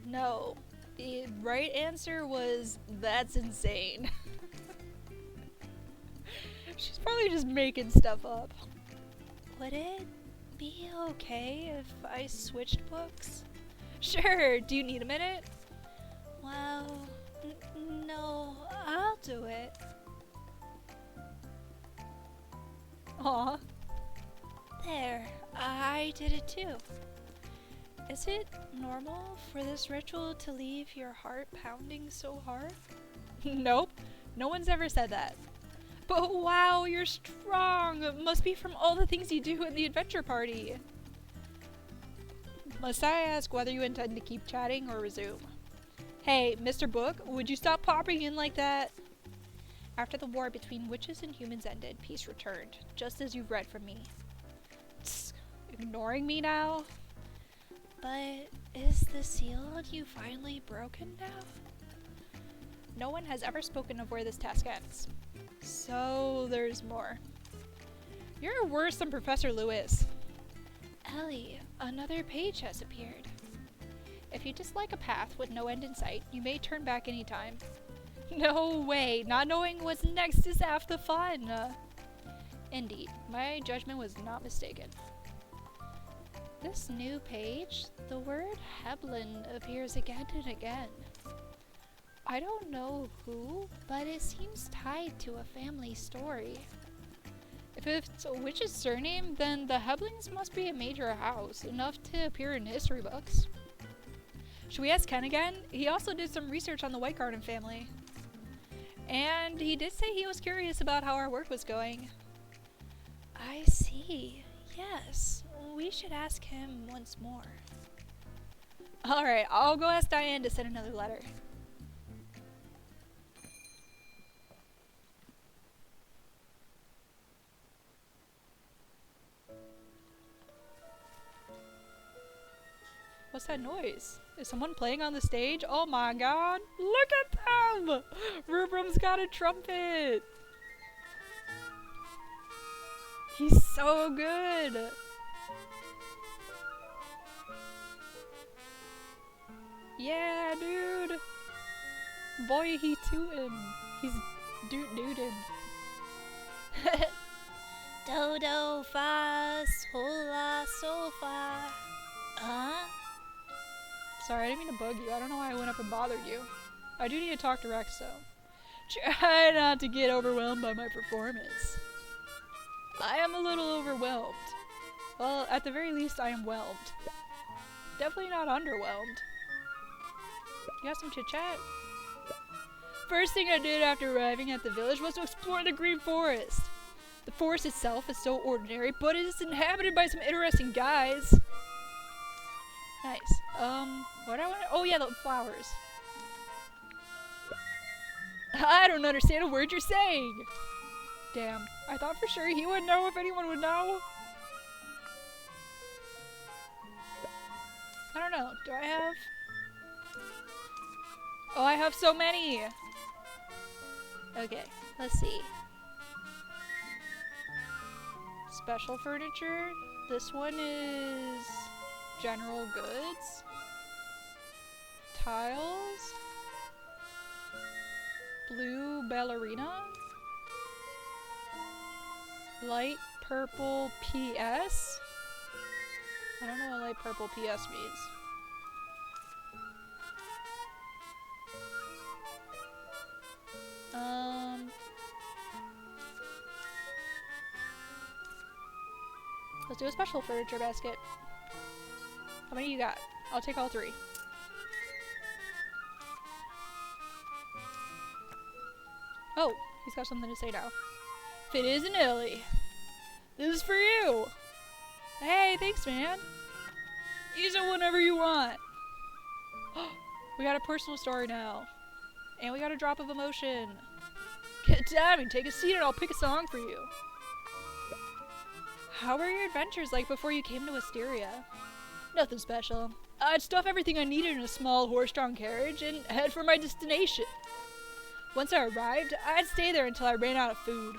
No. The right answer was, that's insane. She's probably just making stuff up. Would it be okay if I switched books? Sure, do you need a minute? Well, no, I'll do it. Aw. There, I did it too. Is it normal for this ritual to leave your heart pounding so hard? Nope, no one's ever said that. But wow, you're strong! Must be from all the things you do in the adventure party. Must I ask whether you intend to keep chatting or resume? Hey, Mr. Book, would you stop popping in like that? After the war between witches and humans ended, peace returned, just as you've read from me. Tsk, ignoring me now? But is the seal on you finally broken now? No one has ever spoken of where this task ends. So there's more. You're worse than Professor Lewis. Ellie, another page has appeared. If you dislike a path with no end in sight, you may turn back anytime. No way, not knowing what's next is half the fun. Indeed, my judgment was not mistaken. This new page, the word Heblin appears again and again. I don't know who, but it seems tied to a family story. If it's a witch's surname, then the Heblings must be a major house, enough to appear in history books. Should we ask Ken again? He also did some research on the White Garden family. And he did say he was curious about how our work was going. I see. Yes, we should ask him once more. Alright, I'll go ask Diane to send another letter. What's that noise? Is someone playing on the stage? Oh my god! Look at them! Rubrum's got a trumpet! He's so good! Yeah, dude! Boy, he tootin'. He's doot-dootin'. Do, fa, sol, la, sol, fa. Huh? Sorry, I didn't mean to bug you. I don't know why I went up and bothered you. I do need to talk to Rex, though. Try not to get overwhelmed by my performance. I am a little overwhelmed. Well, at the very least, I am whelmed. Definitely not underwhelmed. You got some chit-chat? First thing I did after arriving at the village was to explore the Green Forest. The forest itself is so ordinary, but it is inhabited by some interesting guys. Nice. What do I want to— oh yeah, the flowers. I don't understand a word you're saying. Damn, I thought for sure he would know if anyone would know. I don't know, do I have— oh, I have so many! Okay, let's see. Special furniture. This one is general goods. Tiles. Blue ballerina. Light purple PS? I don't know what light purple PS means. Let's do a special furniture basket. How many you got? I'll take all 3. Oh, he's got something to say now. If it isn't Ellie, this is for you. Hey, thanks, man. Use it whenever you want. We got a personal story now. And we got a drop of emotion. Get down and take a seat and I'll pick a song for you. How were your adventures like before you came to Wisteria? Nothing special. I'd stuff everything I needed in a small horse-drawn carriage and head for my destination. Once I arrived, I'd stay there until I ran out of food.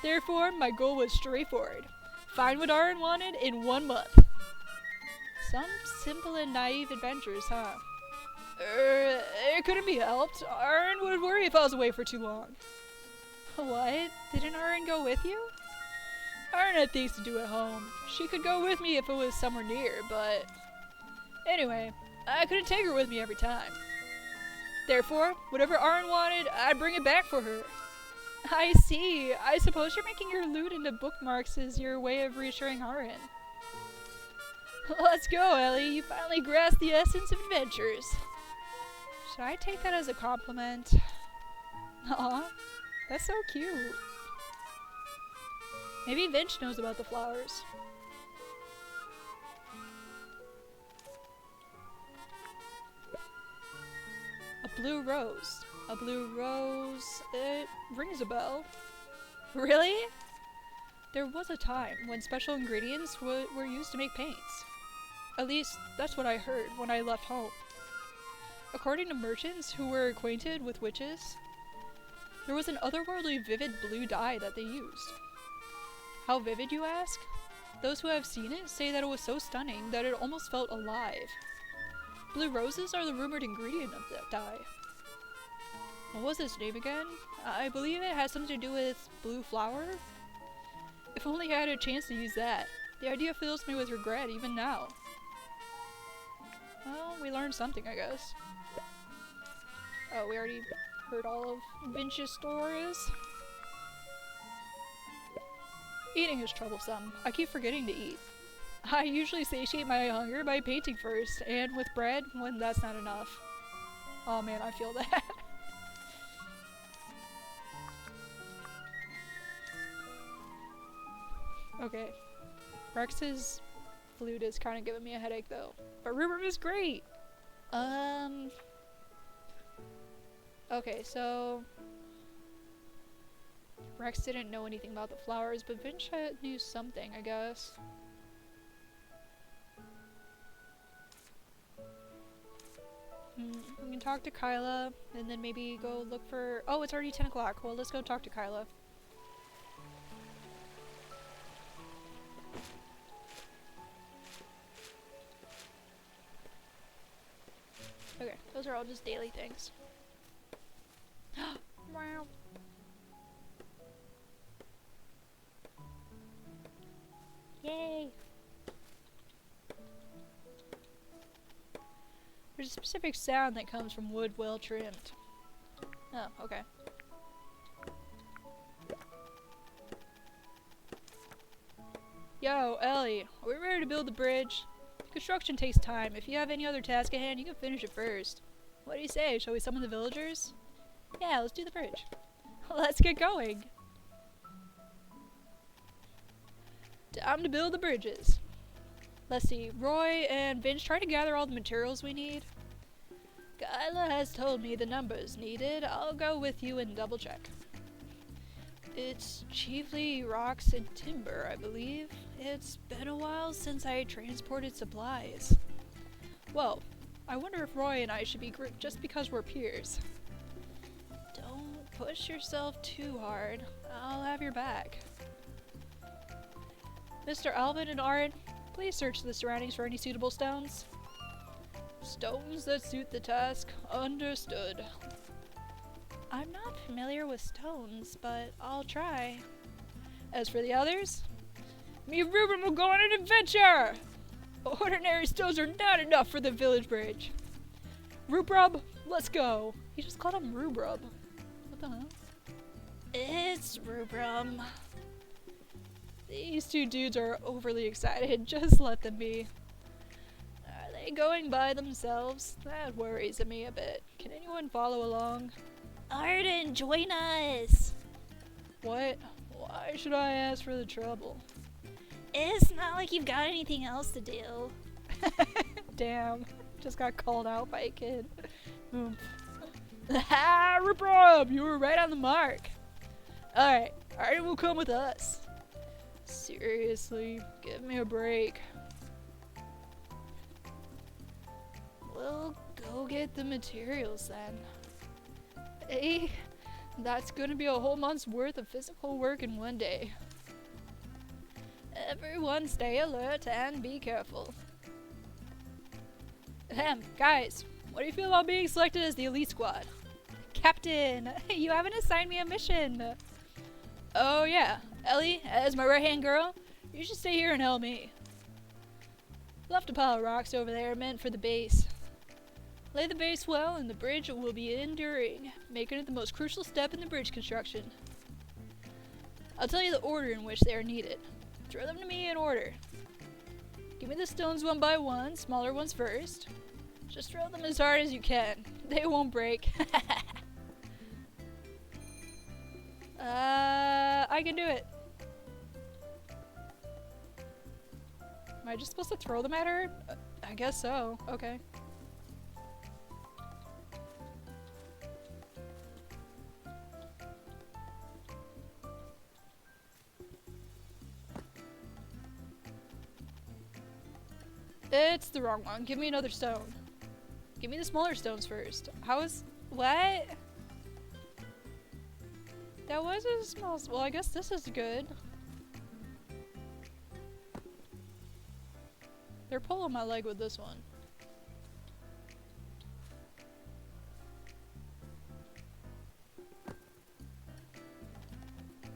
Therefore, my goal was straightforward. Find what Arin wanted in 1 month. Some simple and naive adventures, huh? It couldn't be helped. Arin would worry if I was away for too long. What? Didn't Arin go with you? Arin had things to do at home. She could go with me if it was somewhere near, but... Anyway, I couldn't take her with me every time. Therefore, whatever Arin wanted, I'd bring it back for her. I see. I suppose you're making your loot into bookmarks as your way of reassuring Arin. Let's go, Ellie. You finally grasped the essence of adventures. Should I take that as a compliment? Aw, that's so cute. Maybe Vince knows about the flowers. A blue rose. A blue rose. It rings a bell. Really? There was a time when special ingredients were used to make paints. At least, that's what I heard when I left home. According to merchants who were acquainted with witches, there was an otherworldly vivid blue dye that they used. How vivid, you ask? Those who have seen it say that it was so stunning that it almost felt alive. Blue roses are the rumored ingredient of that dye. What was its name again? I believe it has something to do with blue flower? If only I had a chance to use that. The idea fills me with regret even now. Well, we learned something, I guess. Oh, we already heard all of Vince's stories. Eating is troublesome. I keep forgetting to eat. I usually satiate my hunger by painting first, and with bread when that's not enough. Oh man, I feel that. Okay. Rex's flute is kind of giving me a headache though. But Rupert is great! Okay, so... Rex didn't know anything about the flowers, but Vince knew something, I guess. We can talk to Kyla, and then maybe go look for... Oh, it's already 10 o'clock. Well, let's go talk to Kyla. Okay, those are all just daily things. Wow. Yay! There's a specific sound that comes from wood well trimmed. Oh, okay. Yo, Ellie, are we ready to build the bridge? Construction takes time. If you have any other task at hand, you can finish it first. What do you say? Shall we summon the villagers? Yeah, let's do the bridge. Let's get going. Time to build the bridges. Let's see, Roy and Vince try to gather all the materials we need. Kyla has told me the numbers needed. I'll go with you and double check. It's chiefly rocks and timber, I believe. It's been a while since I transported supplies. Well, I wonder if Roy and I should be grouped just because we're peers. Don't push yourself too hard. I'll have your back. Mr. Alvin and Arin, please search the surroundings for any suitable stones. Stones that suit the task. Understood. I'm not familiar with stones, but I'll try. As for the others, Me and Ruben will go on an adventure! Ordinary stones are not enough for the village bridge. Rubrub, let's go. He just called him Rubrub. What the hell? It's Rubrum. These two dudes are overly excited. Just let them be. Are they going by themselves? That worries me a bit. Can anyone follow along? Arden, join us. What? Why should I ask for the trouble? It's not like you've got anything else to do. Damn. Just got called out by a kid. Ha! Rubrub! You were right on the mark. Alright, Arin will come with us. Seriously, give me a break. We'll go get the materials then. Hey, that's gonna be a whole month's worth of physical work in one day. Everyone stay alert and be careful. Ahem, guys, what do you feel about being selected as the elite squad? Captain, you haven't assigned me a mission. Oh yeah, Ellie, as my right-hand girl, you should stay here and help me. Left a pile of rocks over there meant for the base. Lay the base well and the bridge will be enduring, making it the most crucial step in the bridge construction. I'll tell you the order in which they are needed. Throw them to me in order. Give me the stones one by one, smaller ones first. Just throw them as hard as you can. They won't break. I can do it. Am I just supposed to throw them at her? I guess so. Okay. It's the wrong one. Give me another stone. Give me the smaller stones first. How is... What? That was a small... Well, I guess this is good. They're pulling my leg with this one.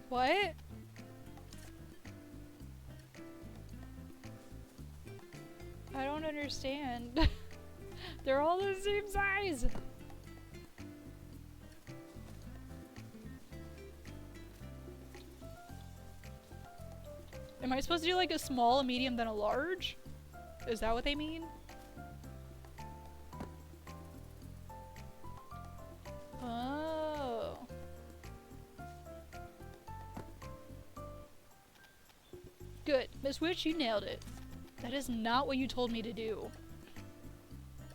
What? I don't understand. They're all the same size. Am I supposed to do like a small, a medium, then a large? Is that what they mean? Oh. Good. Miss Witch, you nailed it. That is not what you told me to do.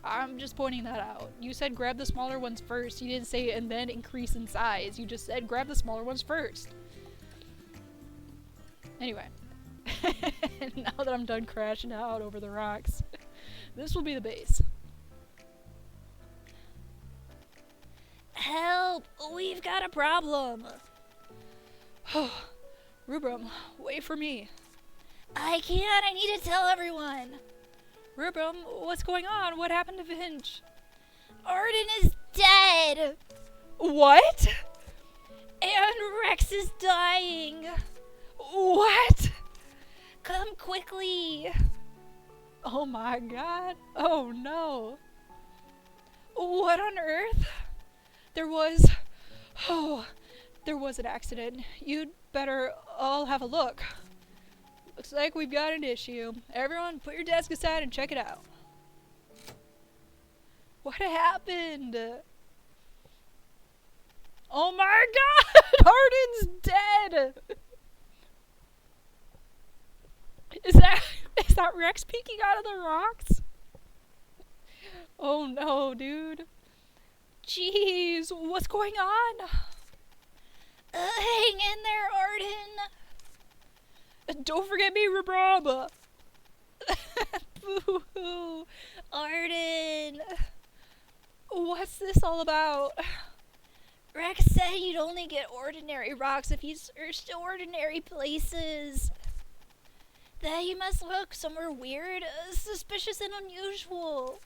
I'm just pointing that out. You said grab the smaller ones first. You didn't say and then increase in size. You just said grab the smaller ones first. Anyway. Now that I'm done crashing out over the rocks, this will be the base. Help! We've got a problem. Rubrum, wait for me. I can't. I need to tell everyone. Rubrum, what's going on? What happened to Finch? Arden is dead. What? And Rex is dying. What? Come quickly. Oh my god. Oh no. What on earth? There was an accident. You'd better all have a look. Looks like we've got an issue. Everyone, put your desk aside and check it out. What happened? Oh my god! Arden's dead! Is that Rex peeking out of the rocks? Oh no, dude. Jeez, what's going on? Hang in there, Arden. Don't forget me, Rubrum. Boo-hoo. Arden. What's this all about? Rex said you'd only get ordinary rocks if you searched ordinary places. That you must look somewhere weird, suspicious and unusual.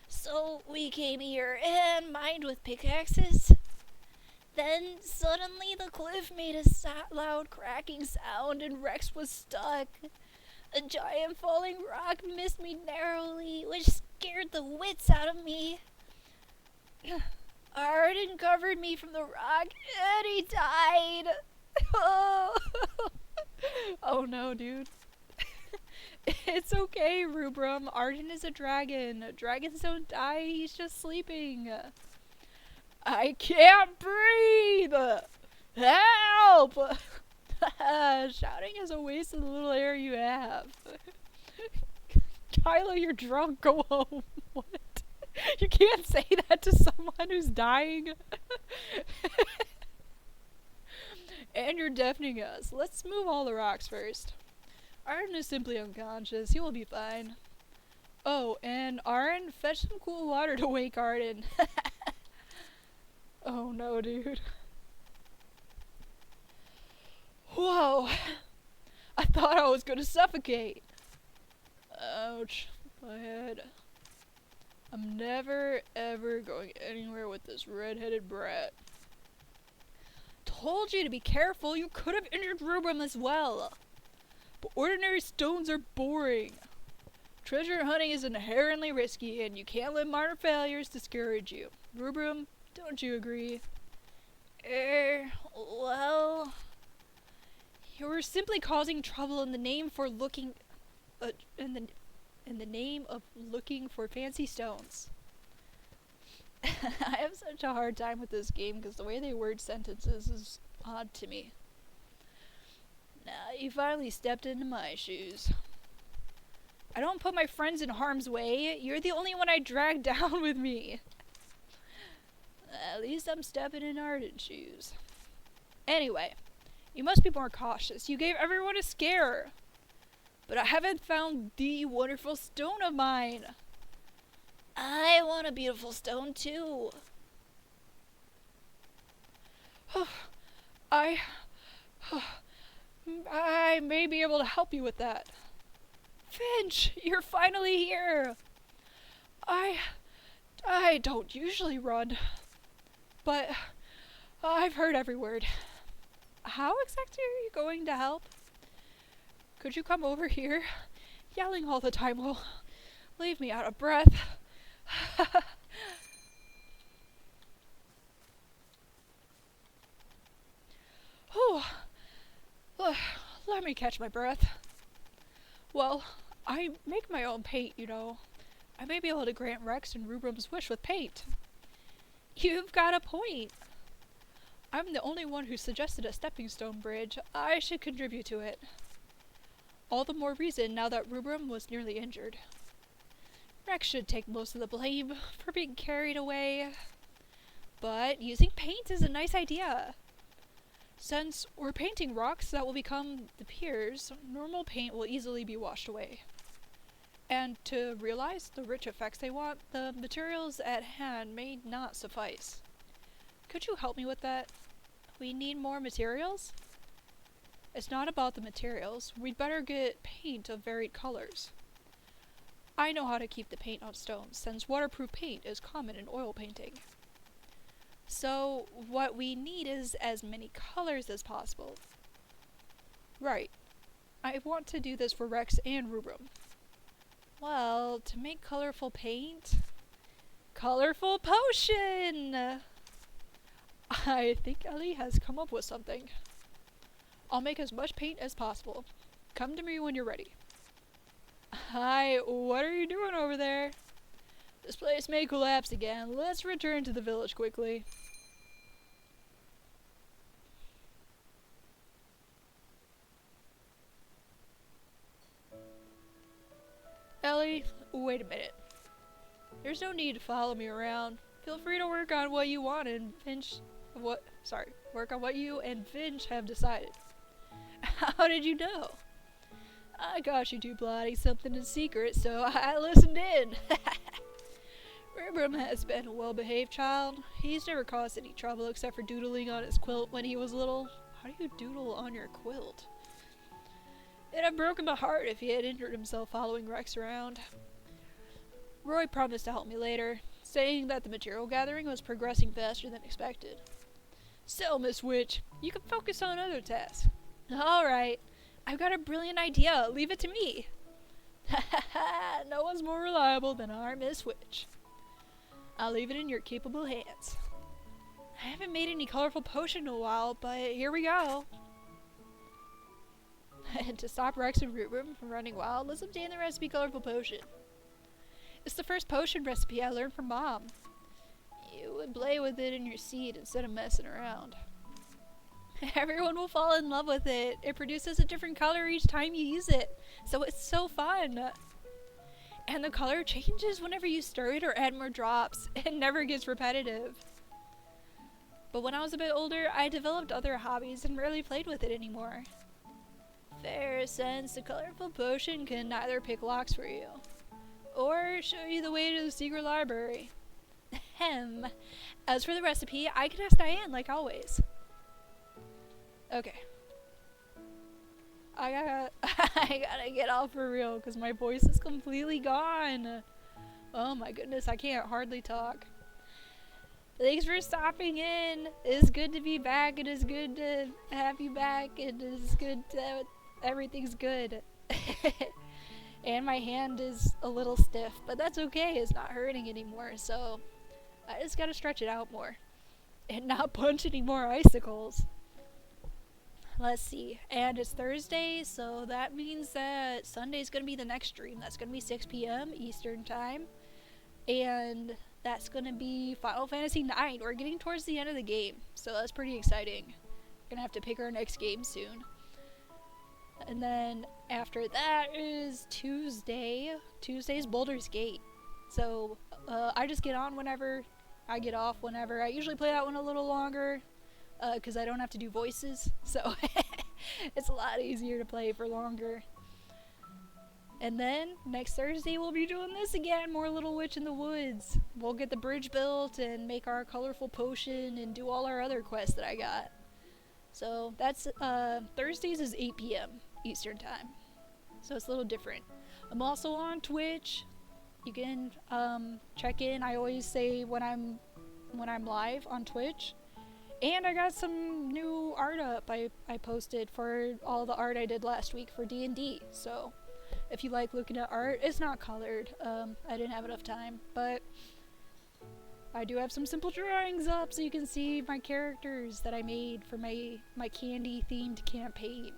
So we came here and mined with pickaxes. Then suddenly the cliff made a loud cracking sound and Rex was stuck. A giant falling rock missed me narrowly, which scared the wits out of me. Arden covered me from the rock and he died. Oh, Oh no, dude. It's okay, Rubrum. Arden is a dragon. Dragons don't die, he's just sleeping. I can't breathe! Help! Shouting is a waste of the little air you have. Kylo, you're drunk. Go home. What? You can't say that to someone who's dying. And you're deafening us. Let's move all the rocks first. Arin is simply unconscious. He will be fine. Oh, and Arin, fetch some cool water to wake Arden. Oh no, dude. Whoa. I thought I was gonna suffocate. Ouch. My head. I'm never ever going anywhere with this red-headed brat. Told you to be careful. You could have injured Rubrum as well. But ordinary stones are boring. Treasure hunting is inherently risky, and you can't let minor failures discourage you. Rubrum, don't you agree? Well... You were simply causing trouble in the name for looking... in the name of looking for fancy stones. I have such a hard time with this game because the way they word sentences is odd to me. Now, you finally stepped into my shoes. I don't put my friends in harm's way. You're the only one I dragged down with me. At least I'm stepping in Arden's shoes. Anyway, you must be more cautious. You gave everyone a scare. But I haven't found the wonderful stone of mine. I want a beautiful stone too. I may be able to help you with that. Finch, you're finally here. I don't usually run, but I've heard every word. How exactly are you going to help? Could you come over here? Yelling all the time will leave me out of breath. Oh, let me catch my breath. Well, I make my own paint, you know. I may be able to grant Rex and Rubrum's wish with paint. You've got a point. I'm the only one who suggested a stepping stone bridge. I should contribute to it. All the more reason now that Rubrum was nearly injured. Rex should take most of the blame for being carried away. But using paint is a nice idea. Since we're painting rocks that will become the piers, normal paint will easily be washed away. And to realize the rich effects they want, the materials at hand may not suffice. Could you help me with that? We need more materials? It's not about the materials. We'd better get paint of varied colors. I know how to keep the paint on stones, since waterproof paint is common in oil painting. So, what we need is as many colors as possible. Right. I want to do this for Rex and Rubrum. Well, to make colorful paint... Colorful potion! I think Ellie has come up with something. I'll make as much paint as possible. Come to me when you're ready. Hi, what are you doing over there? This place may collapse again. Let's return to the village quickly. Ellie, wait a minute. There's no need to follow me around. Feel free to work on what you want and work on what you and Finch have decided. How did you know? I got you two plotting something in secret, so I listened in. Rubrum has been a well-behaved child. He's never caused any trouble except for doodling on his quilt when he was little. How do you doodle on your quilt? It'd have broken my heart if he had injured himself following Rex around. Roy promised to help me later, saying that the material gathering was progressing faster than expected. So, Miss Witch, you can focus on other tasks. Alright, I've got a brilliant idea. Leave it to me. Ha ha ha! No one's more reliable than our Miss Witch. I'll leave it in your capable hands. I haven't made any colorful potion in a while, but here we go. And to stop Rex and Root Room from running wild, let's obtain the recipe colorful potion. It's the first potion recipe I learned from Mom. You would play with it in your seed instead of messing around. Everyone will fall in love with it. It produces a different color each time you use it, so it's so fun. And the color changes whenever you stir it or add more drops. It never gets repetitive. But when I was a bit older, I developed other hobbies and rarely played with it anymore. Fair sense, the colorful potion can neither pick locks for you, or show you the way to the secret library. Ahem. As for the recipe, I can ask Diane like always. Okay. I gotta get off for real because my voice is completely gone. Oh my goodness, I can't hardly talk. Thanks for stopping in. It's good to be back. It is good to have you back. It is good to... everything's good. And my hand is a little stiff, but that's okay. It's not hurting anymore, so I just gotta stretch it out more. And not punch any more icicles. Let's see. And it's Thursday, so that means that Sunday's gonna be the next stream. That's gonna be 6 p.m. Eastern Time. And that's gonna be Final Fantasy IX. We're getting towards the end of the game, so that's pretty exciting. Gonna have to pick our next game soon. And then after that is Tuesday. Tuesday's Baldur's Gate. So I just get on whenever, I get off whenever. I usually play that one a little longer because I don't have to do voices, so it's a lot easier to play for longer. And then next Thursday we'll be doing this again, more Little Witch in the Woods. We'll get the bridge built and make our colorful potion and do all our other quests that I got. So that's Thursdays is 8 p.m. Eastern Time. So it's a little different. I'm also on Twitch. You can check in. I always say when I'm live on Twitch. And I got some new art up I posted for all the art I did last week for D&D. So if you like looking at art, it's not colored. I didn't have enough time, but I do have some simple drawings up so you can see my characters that I made for my candy themed campaign.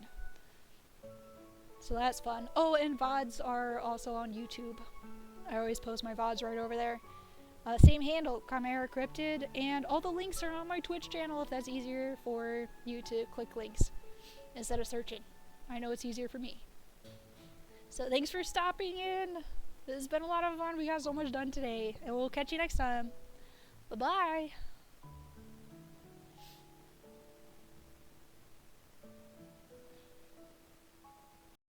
So that's fun. Oh, and VODs are also on YouTube. I always post my VODs right over there. Same handle, Chimera Cryptid, and all the links are on my Twitch channel if that's easier for you to click links instead of searching. I know it's easier for me. So thanks for stopping in. This has been a lot of fun. We got so much done today, and we'll catch you next time. Bye-bye.